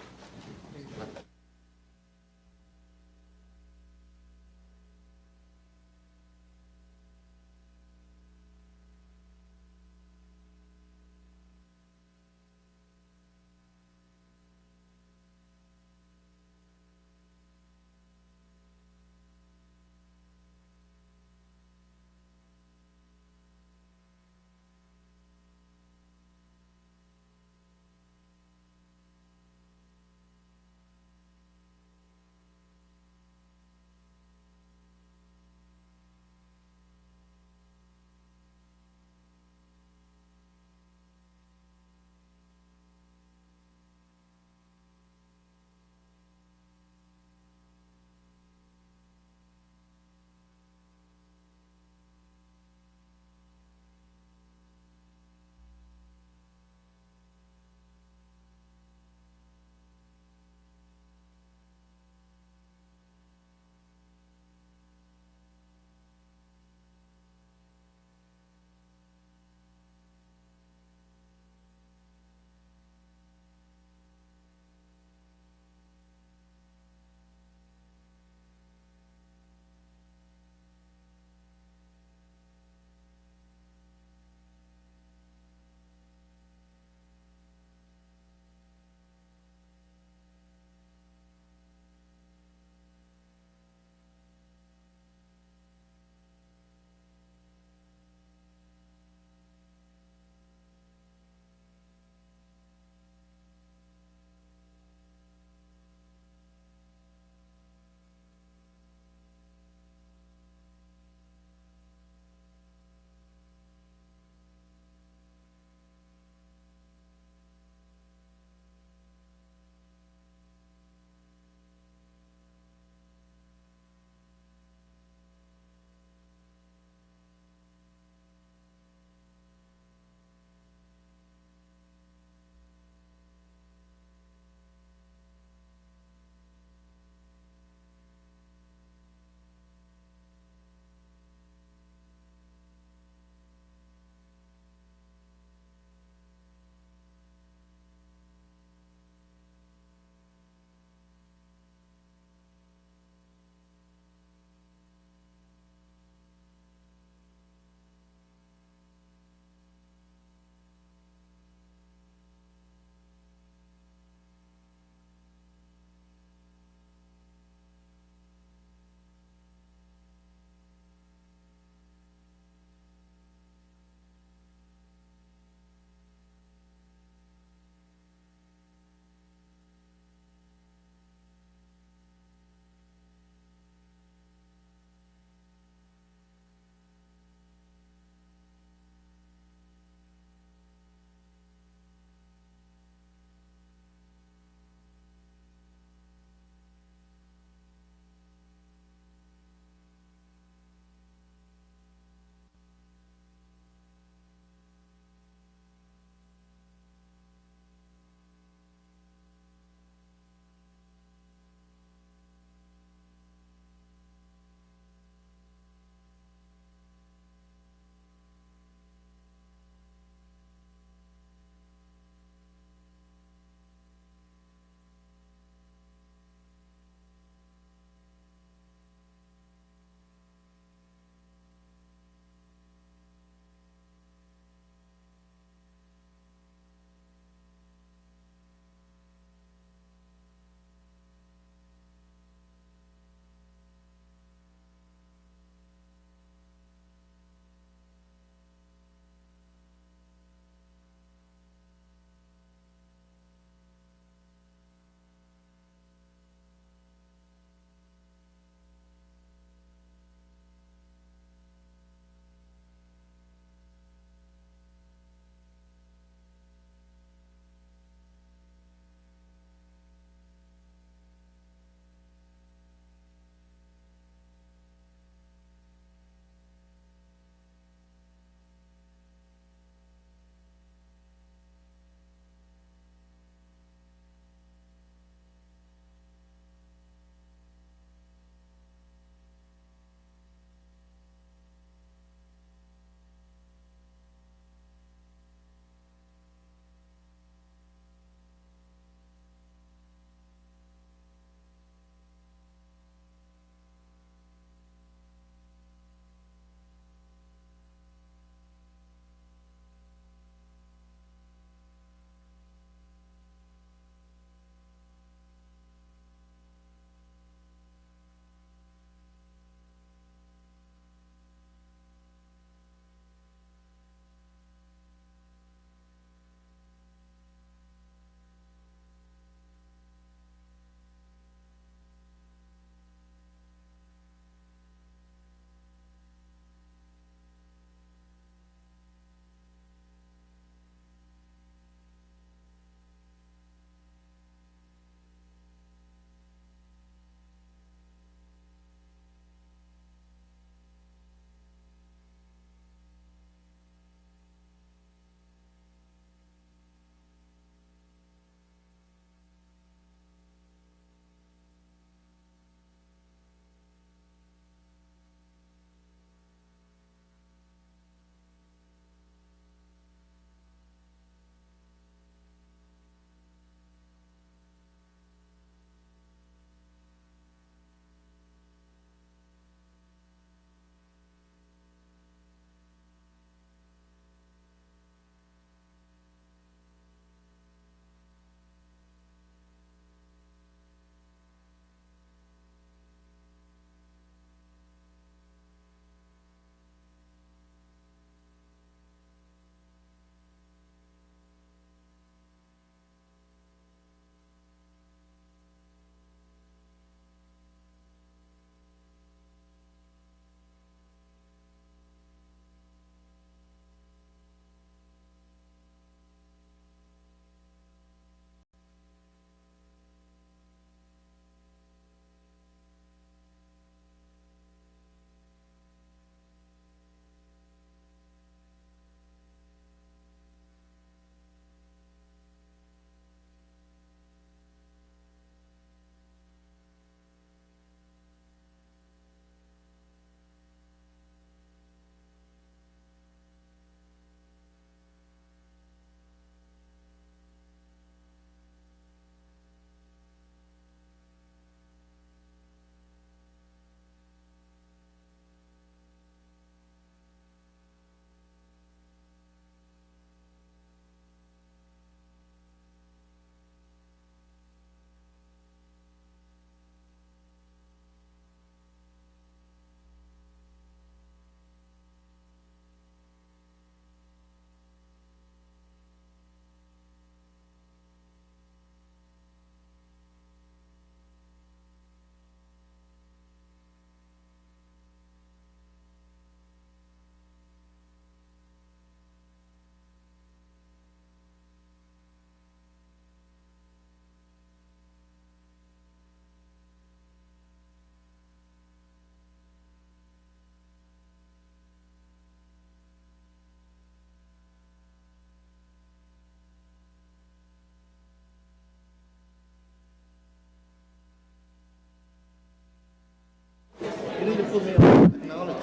Information technology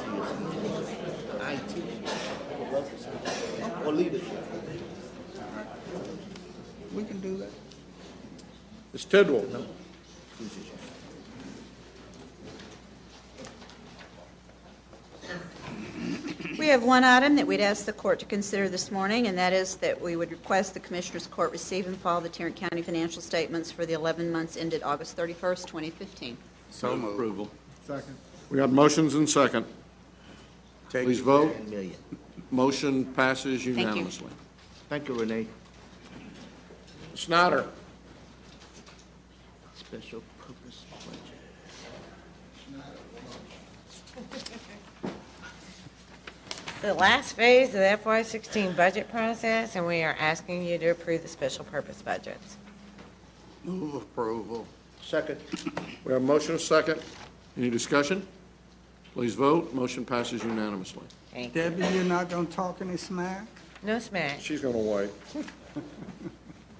is IT, or leadership. We can do that. Ms. Tidwell? We have one item that we'd ask the court to consider this morning, and that is that we would request the Commissioners Court receive and file the Tarrant County financial statements for the 11 months ended August 31st, 2015. So moved. Approval. Second. We got motions and second. Take Please vote. 10 million. Motion passes you. unanimously. Thank you, Renee. Snyder? Special purpose budget. The last phase of the FY16 budget process, and we are asking you to approve the special purpose budgets. Move approval. Second. We have motion and second. Any discussion? Please vote. Motion passes unanimously. Thank you. Debbie, you're not going to talk any smack? No smack. She's going to wait.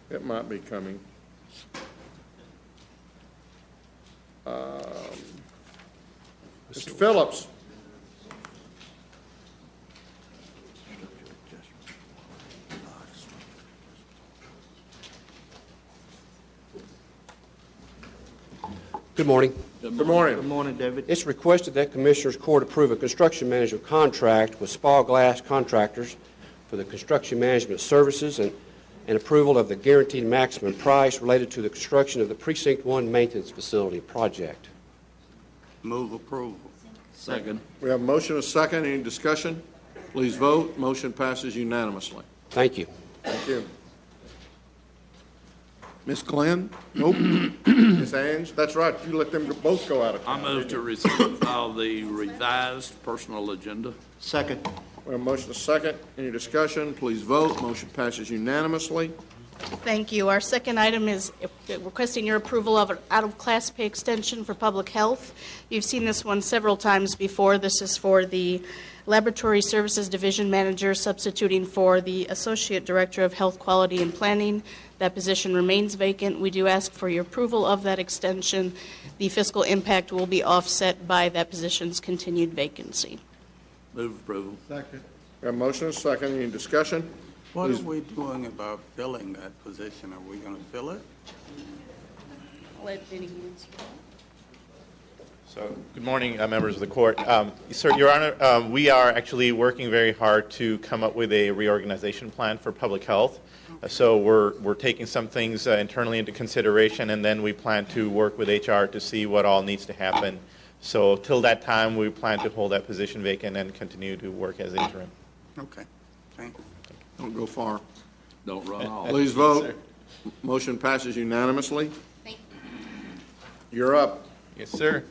It might be coming. Mr. Phillips? Good morning. Good morning. Good morning, David. It's requested that Commissioners Court approve a construction management contract with Spa Glass Contractors for the construction management services and approval of the guaranteed maximum price related to the construction of the Precinct 1 maintenance facility project. Move approval. Second. We have motion and second. Any discussion? Please vote. Motion passes unanimously. Thank you. Thank you. Ms. Glenn? Nope. Ms. Ange? That's right. You let them both go out of I time. move to receive and file the revised personal agenda. Second. We have motion and second. Any discussion? Please vote. Motion passes unanimously. Thank you. Our second item is requesting your approval of an out-of-class pay extension for public health. You've seen this one several times before. This is for the Laboratory Services Division Manager substituting for the Associate Director of Health Quality and Planning. That position remains vacant. We do ask for your approval of that extension. The fiscal impact will be offset by that position's continued vacancy. Move approval. Second. We have motion and second. Any discussion? What Please. are we doing about filling that position? Are we going to fill it? I'll let Denny answer. So, good morning, members of the court. Sir, Your Honor, we are actually working very hard to come up with a reorganization plan for public health. So we're taking some things internally into consideration, and then we plan to work with HR to see what all needs to happen. So till that time, we plan to hold that position vacant and continue to work as interim. Okay. Thank you. Don't go far. Don't run off. Please vote. Motion passes unanimously. Thank you. You're up. Yes, sir.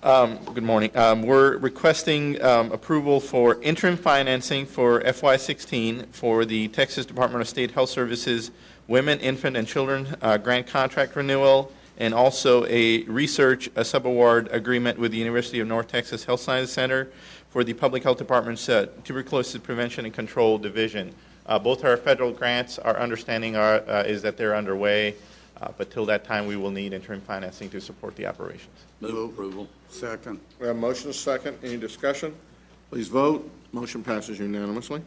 Good morning. We're requesting approval for interim financing for FY16 for the Texas Department of State Health Services Women, Infant, and Children grant contract renewal, and also a research subaward agreement with the University of North Texas Health Science Center for the Public Health Department's Tuberculosis Prevention and Control Division. Both our federal grants, our understanding is that they're underway, but till that time, we will need interim financing to support the operations. Move approval. Second. We have motion and second. Any discussion? Please vote. Motion passes unanimously.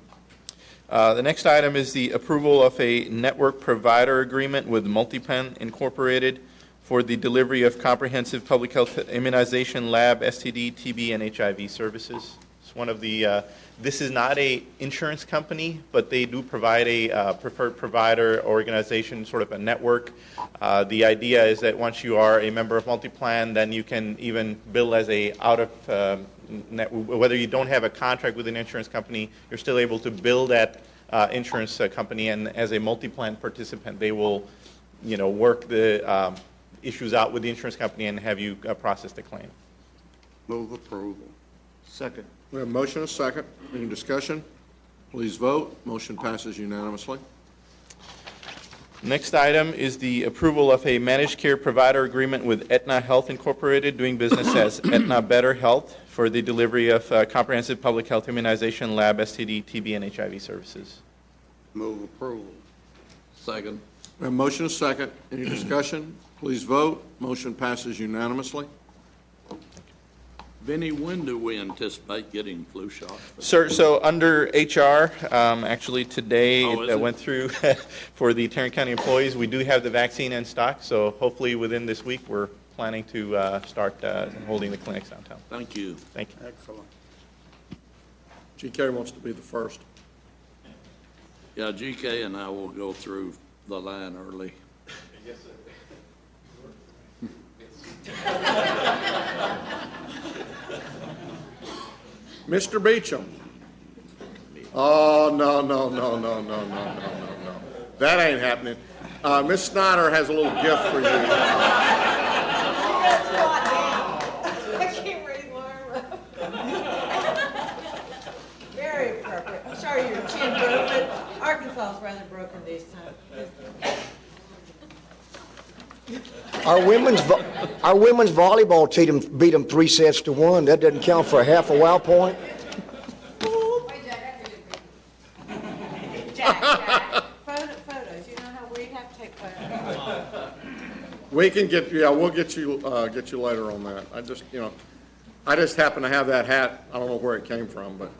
The next item is the approval of a network provider agreement with Multipen Incorporated for the delivery of comprehensive public health immunization lab, STD, TB, and HIV services. It's one of the, this is not a insurance company, but they do provide a preferred provider organization, sort of a network. The idea is that once you are a member of Multiplan, then you can even bill as a whether you don't have a contract with an insurance company, you're still able to bill that insurance company, and as a Multiplan participant, they will, work the issues out with the insurance company and have you process the claim. Move approval. Second. We have motion and second. Any discussion? Please vote. Motion passes unanimously. Next item is the approval of a managed care provider agreement with Aetna Health Incorporated, doing business as Aetna Better Health, for the delivery of comprehensive public health immunization lab, STD, TB, and HIV services. Move approval. Second. We have motion and second. Any discussion? Please vote. Motion passes unanimously. Vinny, when do we anticipate getting flu shots? Sir, so under HR, actually today, Oh, is it it? went through for the Tarrant County employees. We do have the vaccine in stock, so hopefully within this week, we're planning to start holding the clinics downtown. Thank you. Thank you. Excellent. GK wants to be the first. Yeah, GK and I will go through the line early. Mr. Beecham. Oh, no. That ain't happening. Ms. Snyder has a little gift for you. I can't raise my arm up. Very appropriate. I'm sorry your chin broke, but Arkansas is rather broken this time. Our women's volleyball team beat them 3-1. That doesn't count for a half a wow point. Jack, photos. You know how we have to take photos. We can get, we'll get you later on that. I just happen to have that hat. I don't know where it came from, but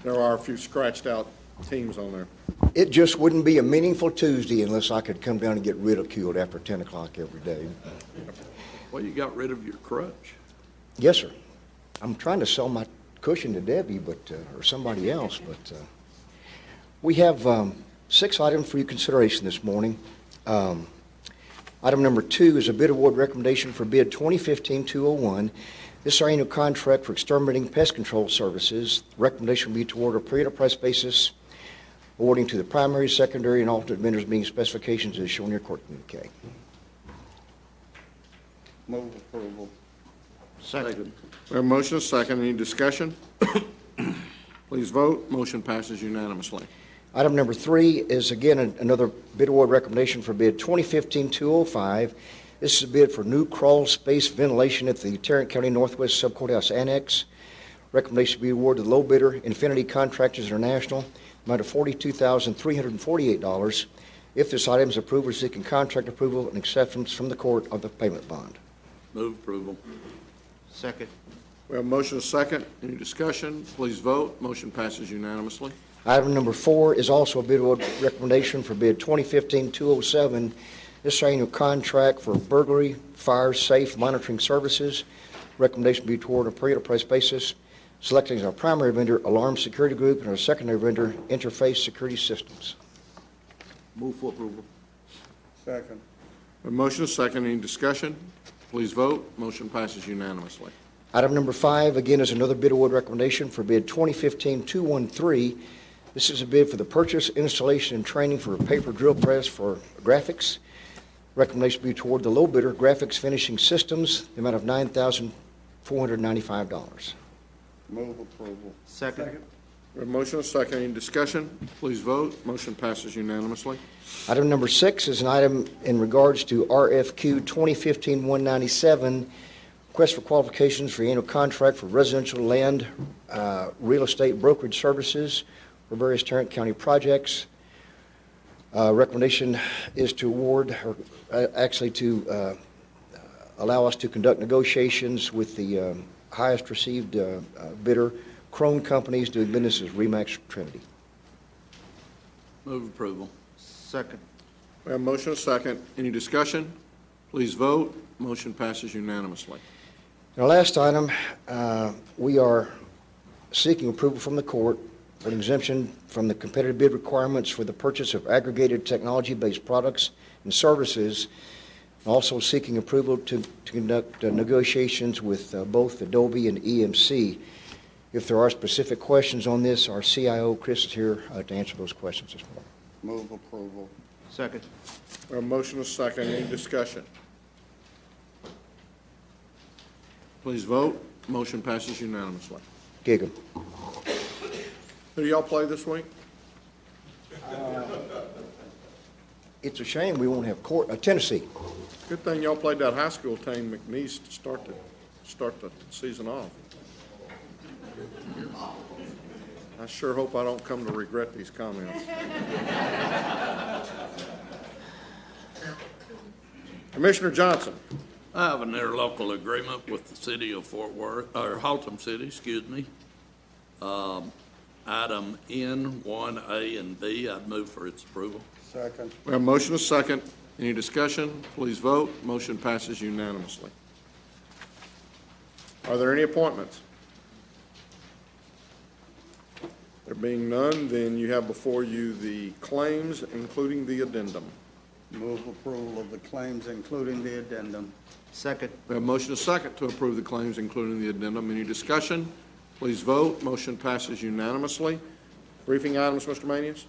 there are a few scratched out teams on there. It just wouldn't be a meaningful Tuesday unless I could come down and get ridiculed after 10 o'clock every day. Well, you got rid of your crutch. Yes, sir. I'm trying to sell my cushion to Debbie, or somebody else, but we have 6 items for your consideration this morning. Item number 2 is a bid award recommendation for bid 2015-201. This is our annual contract for exterminating pest control services. Recommendation will be toward a per enterprise basis, awarding to the primary, secondary, and alternate vendors meeting specifications as shown in your court communique. Move approval. Second. We have a motion, a second. Any discussion? Please vote. Motion passes unanimously. Item number 3 is again another bid award recommendation for bid 2015-205. This is a bid for new crawl space ventilation at the Tarrant County Northwest Subcourthouse Annex. Recommendation to be awarded to the low bidder, Infinity Contractors International, amount of $42,348. If this item is approved, we're seeking contract approval and acceptance from the court of the payment bond. Move approval. Second. We have a motion, a second. Any discussion? Please vote. Motion passes unanimously. Item number 4 is also a bid award recommendation for bid 2015-207. This is our annual contract for burglary, fire, safe monitoring services. Recommendation be toward a per enterprise basis, selecting as our primary vendor Alarm Security Group and our secondary vendor Interface Security Systems. Move for approval. Second. A motion, a second. Any discussion? Please vote. Motion passes unanimously. Item number 5, again, is another bid award recommendation for bid 2015-213. This is a bid for the purchase, installation, and training for a paper drill press for graphics. Recommendation be toward the low bidder, Graphics Finishing Systems, the amount of $9,495. Move approval. Second. We have a motion, a second. Any discussion? Please vote. Motion passes unanimously. Item number 6 is an item in regards to RFQ 2015-197, request for qualifications for annual contract for residential land, real estate brokerage services for various Tarrant County projects. Recommendation is to award, or actually to allow us to conduct negotiations with the highest received bidder, Crone Companies, doing business as Remax Trinity. Move approval. Second. We have a motion, a second. Any discussion? Please vote. Motion passes unanimously. Our last item, we are seeking approval from the court for an exemption from the competitive bid requirements for the purchase of aggregated technology-based products and services, also seeking approval to conduct negotiations with both Adobe and EMC. If there are specific questions on this, our CIO, Chris, is here to answer those questions this morning. Move approval. Second. We have a motion, a second. Any discussion? Please vote. Motion passes unanimously. Giggle. Who do y'all play this week? It's a shame we won't have Tennessee. Good thing y'all played that high school team, McNeese, to start the season off. I sure hope I don't come to regret these comments. Commissioner Johnson. I have an interlocal agreement with the city of Fort Worth, or Haltom City, excuse me. Item N, 1A and B, I'd move for its approval. Second. We have a motion, a second. Any discussion? Please vote. Motion passes unanimously. Are there any appointments? There being none, then you have before you the claims, including the addendum. Move approval of the claims, including the addendum. Second. We have a motion, a second, to approve the claims, including the addendum. Any discussion? Please vote. Motion passes unanimously. Briefing items, Mr. Manius?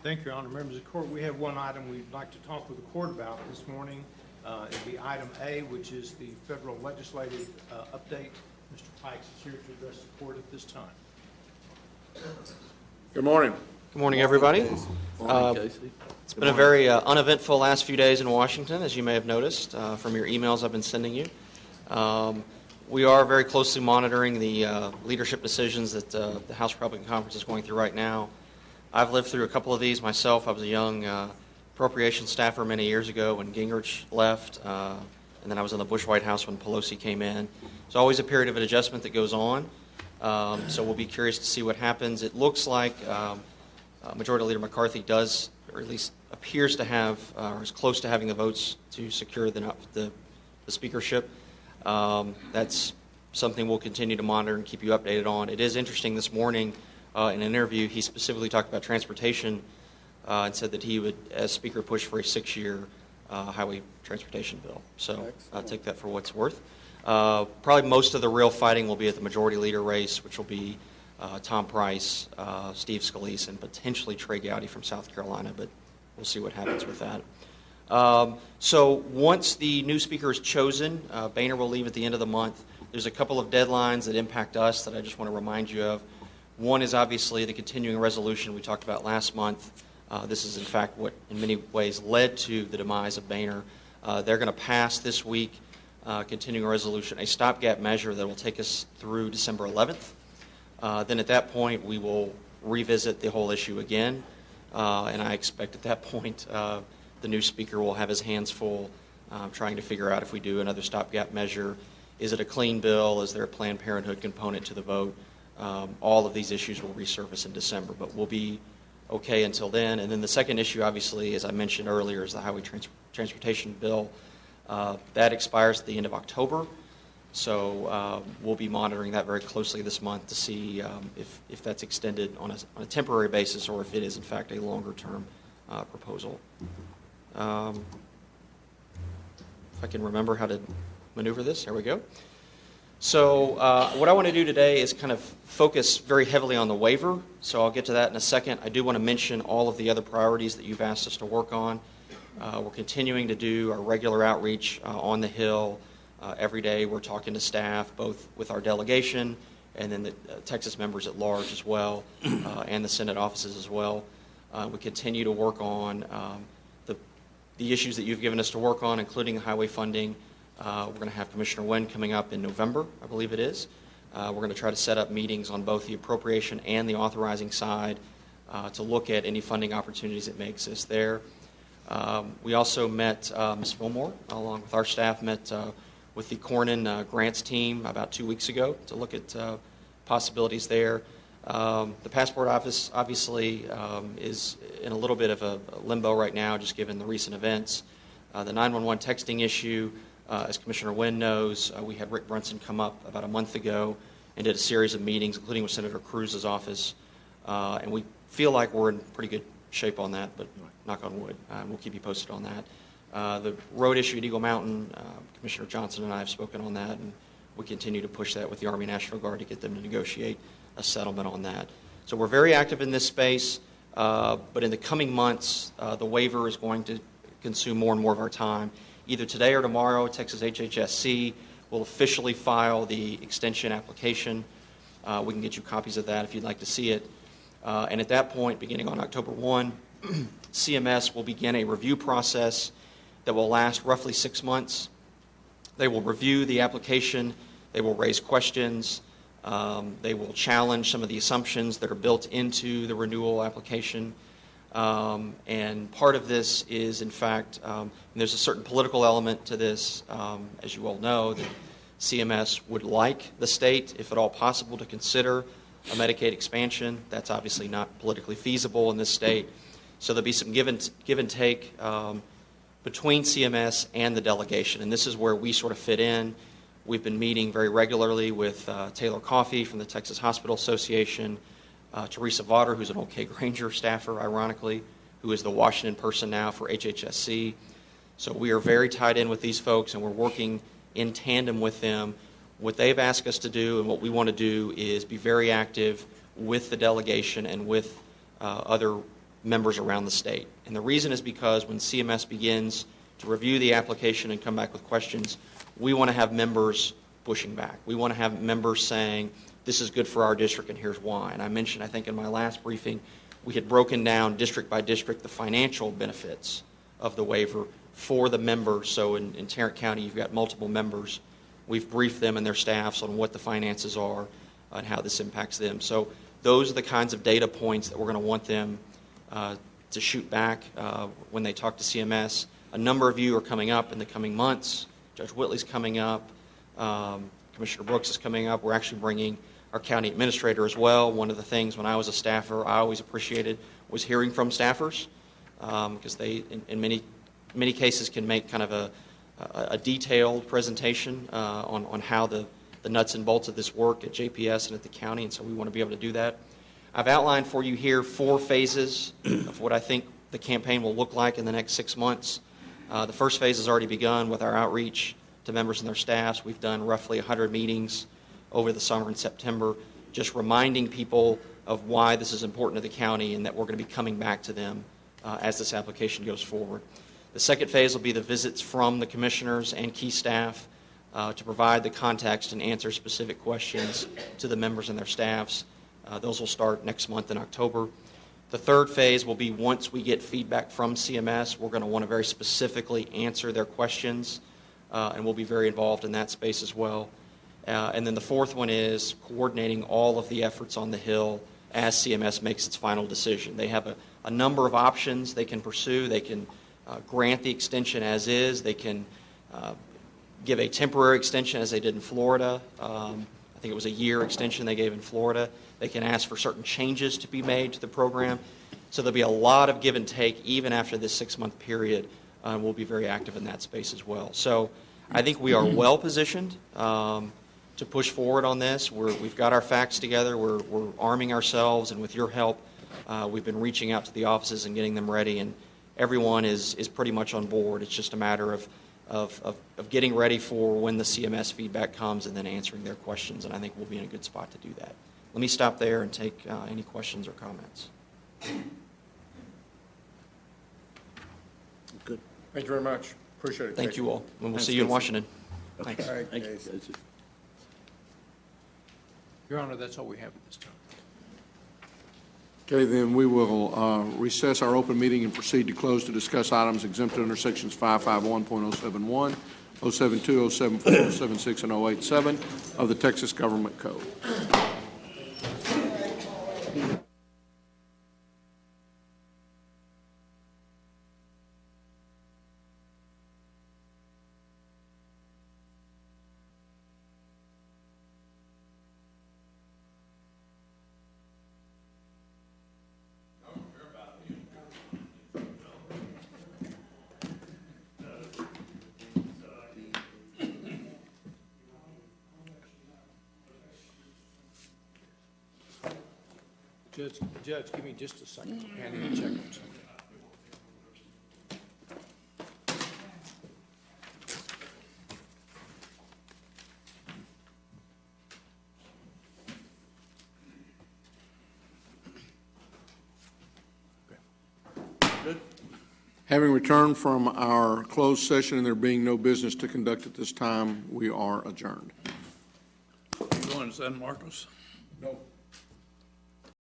Thank you, Your Honor. Members of the court, we have one item we'd like to talk with the court about this morning. It'd be item A, which is the federal legislative update. Mr. Pikes is here to address the court at this time. Good morning. Good morning, everybody. Morning, Casey. It's been a very uneventful last few days in Washington, as you may have noticed from your emails I've been sending you. We are very closely monitoring the leadership decisions that the House Republican Conference is going through right now. I've lived through a couple of these myself. I was a young appropriations staffer many years ago when Gingrich left, and then I was in the Bush White House when Pelosi came in. It's always a period of an adjustment that goes on, so we'll be curious to see what happens. It looks like Majority Leader McCarthy does, or at least appears to have, or is close to having the votes to secure the speakership. That's something we'll continue to monitor and keep you updated on. It is interesting this morning, in an interview, he specifically talked about transportation and said that he would, as Speaker, push for a 6-year highway transportation bill. So I'll take that for what it's worth. Probably most of the real fighting will be at the Majority Leader race, which will be Tom Price, Steve Scalise, and potentially Trey Gowdy from South Carolina, but we'll see what happens with that. So once the new Speaker is chosen, Boehner will leave at the end of the month. There's a couple of deadlines that impact us that I just want to remind you of. One is obviously the continuing resolution we talked about last month. This is, in fact, what in many ways led to the demise of Boehner. They're going to pass this week, continuing resolution, a stopgap measure that will take us through December 11th. Then at that point, we will revisit the whole issue again, and I expect at that point the new Speaker will have his hands full trying to figure out if we do another stopgap measure. Is it a clean bill? Is there a Planned Parenthood component to the vote? All of these issues will resurface in December, but we'll be okay until then. And then the second issue, obviously, as I mentioned earlier, is the highway transportation bill. That expires at the end of October, so we'll be monitoring that very closely this month to see if that's extended on a temporary basis or if it is, in fact, a longer-term proposal. If I can remember how to maneuver this, there we go. So what I want to do today is kind of focus very heavily on the waiver, so I'll get to that in a second. I do want to mention all of the other priorities that you've asked us to work on. We're continuing to do our regular outreach on the Hill. Every day we're talking to staff, both with our delegation and then the Texas members at large as well, and the Senate offices as well. We continue to work on the issues that you've given us to work on, including the highway funding. We're going to have Commissioner Wynn coming up in November, I believe it is. We're going to try to set up meetings on both the appropriation and the authorizing side to look at any funding opportunities that may exist there. We also met, Ms. Fillmore, along with our staff, met with the Cornyn grants team about 2 weeks ago to look at possibilities there. The passport office obviously is in a little bit of a limbo right now, just given the recent events. The 911 texting issue, as Commissioner Wynn knows, we had Rick Brunson come up about a month ago and did a series of meetings, including with Senator Cruz's office, and we feel like we're in pretty good shape on that, but knock on wood. We'll keep you posted on that. The road issue at Eagle Mountain, Commissioner Johnson and I have spoken on that, and we continue to push that with the Army National Guard to get them to negotiate a settlement on that. So we're very active in this space, but in the coming months, the waiver is going to consume more and more of our time. Either today or tomorrow, Texas HHSC will officially file the extension application. We can get you copies of that if you'd like to see it. And at that point, beginning on October 1, CMS will begin a review process that will last roughly 6 months. They will review the application. They will raise questions. They will challenge some of the assumptions that are built into the renewal application. And part of this is, in fact, there's a certain political element to this, as you all know, that CMS would like the state, if at all possible, to consider a Medicaid expansion. That's obviously not politically feasible in this state. So there'll be some give and take between CMS and the delegation, and this is where we sort of fit in. We've been meeting very regularly with Taylor Coffey from the Texas Hospital Association, Teresa Vaughter, who's an old K. Granger staffer, ironically, who is the Washington person now for HHSC. So we are very tied in with these folks, and we're working in tandem with them. What they've asked us to do and what we want to do is be very active with the delegation and with other members around the state. And the reason is because when CMS begins to review the application and come back with questions, we want to have members pushing back. We want to have members saying, this is good for our district and here's why. And I mentioned, I think in my last briefing, we had broken down district by district the financial benefits of the waiver for the members. So in Tarrant County, you've got multiple members. We've briefed them and their staffs on what the finances are and how this impacts them. So those are the kinds of data points that we're going to want them to shoot back when they talk to CMS. A number of you are coming up in the coming months. Judge Whitley's coming up. Commissioner Brooks is coming up. We're actually bringing our county administrator as well. One of the things when I was a staffer I always appreciated was hearing from staffers because they, in many cases, can make kind of a detailed presentation on how the nuts and bolts of this work at JPS and at the county, and so we want to be able to do that. I've outlined for you here 4 phases of what I think the campaign will look like in the next 6 months. The first phase has already begun with our outreach to members and their staffs. We've done roughly 100 meetings over the summer and September, just reminding people of why this is important to the county and that we're going to be coming back to them as this application goes forward. The second phase will be the visits from the commissioners and key staff to provide the context and answer specific questions to the members and their staffs. Those will start next month in October. The third phase will be once we get feedback from CMS, we're going to want to very specifically answer their questions, and we'll be very involved in that space as well. And then the fourth one is coordinating all of the efforts on the Hill as CMS makes its final decision. They have a number of options they can pursue. They can grant the extension as is. They can give a temporary extension as they did in Florida. I think it was a year extension they gave in Florida. They can ask for certain changes to be made to the program. So there'll be a lot of give and take even after this 6-month period. We'll be very active in that space as well. So I think we are well positioned to push forward on this. We've got our facts together. We're arming ourselves, and with your help, we've been reaching out to the offices and getting them ready, and everyone is pretty much on board. It's just a matter of getting ready for when the CMS feedback comes and then answering their questions, and I think we'll be in a good spot to do that. Let me stop there and take any questions or comments. Good. Thank you very much. Appreciate it. Thank you all, and we'll see you in Washington. Okay. Thanks. All right, Thank you. guys. Your Honor, that's all we have at this time. Okay, then we will recess our open meeting and proceed to close to discuss items exempted under sections 551.071, 072, 074, 076, and 087 of the Texas Government Code. Judge, give me just a second. I'm handing a check on something. Having returned from our closed session and there being no business to conduct at this time, we are adjourned. You going to San Marcos? No.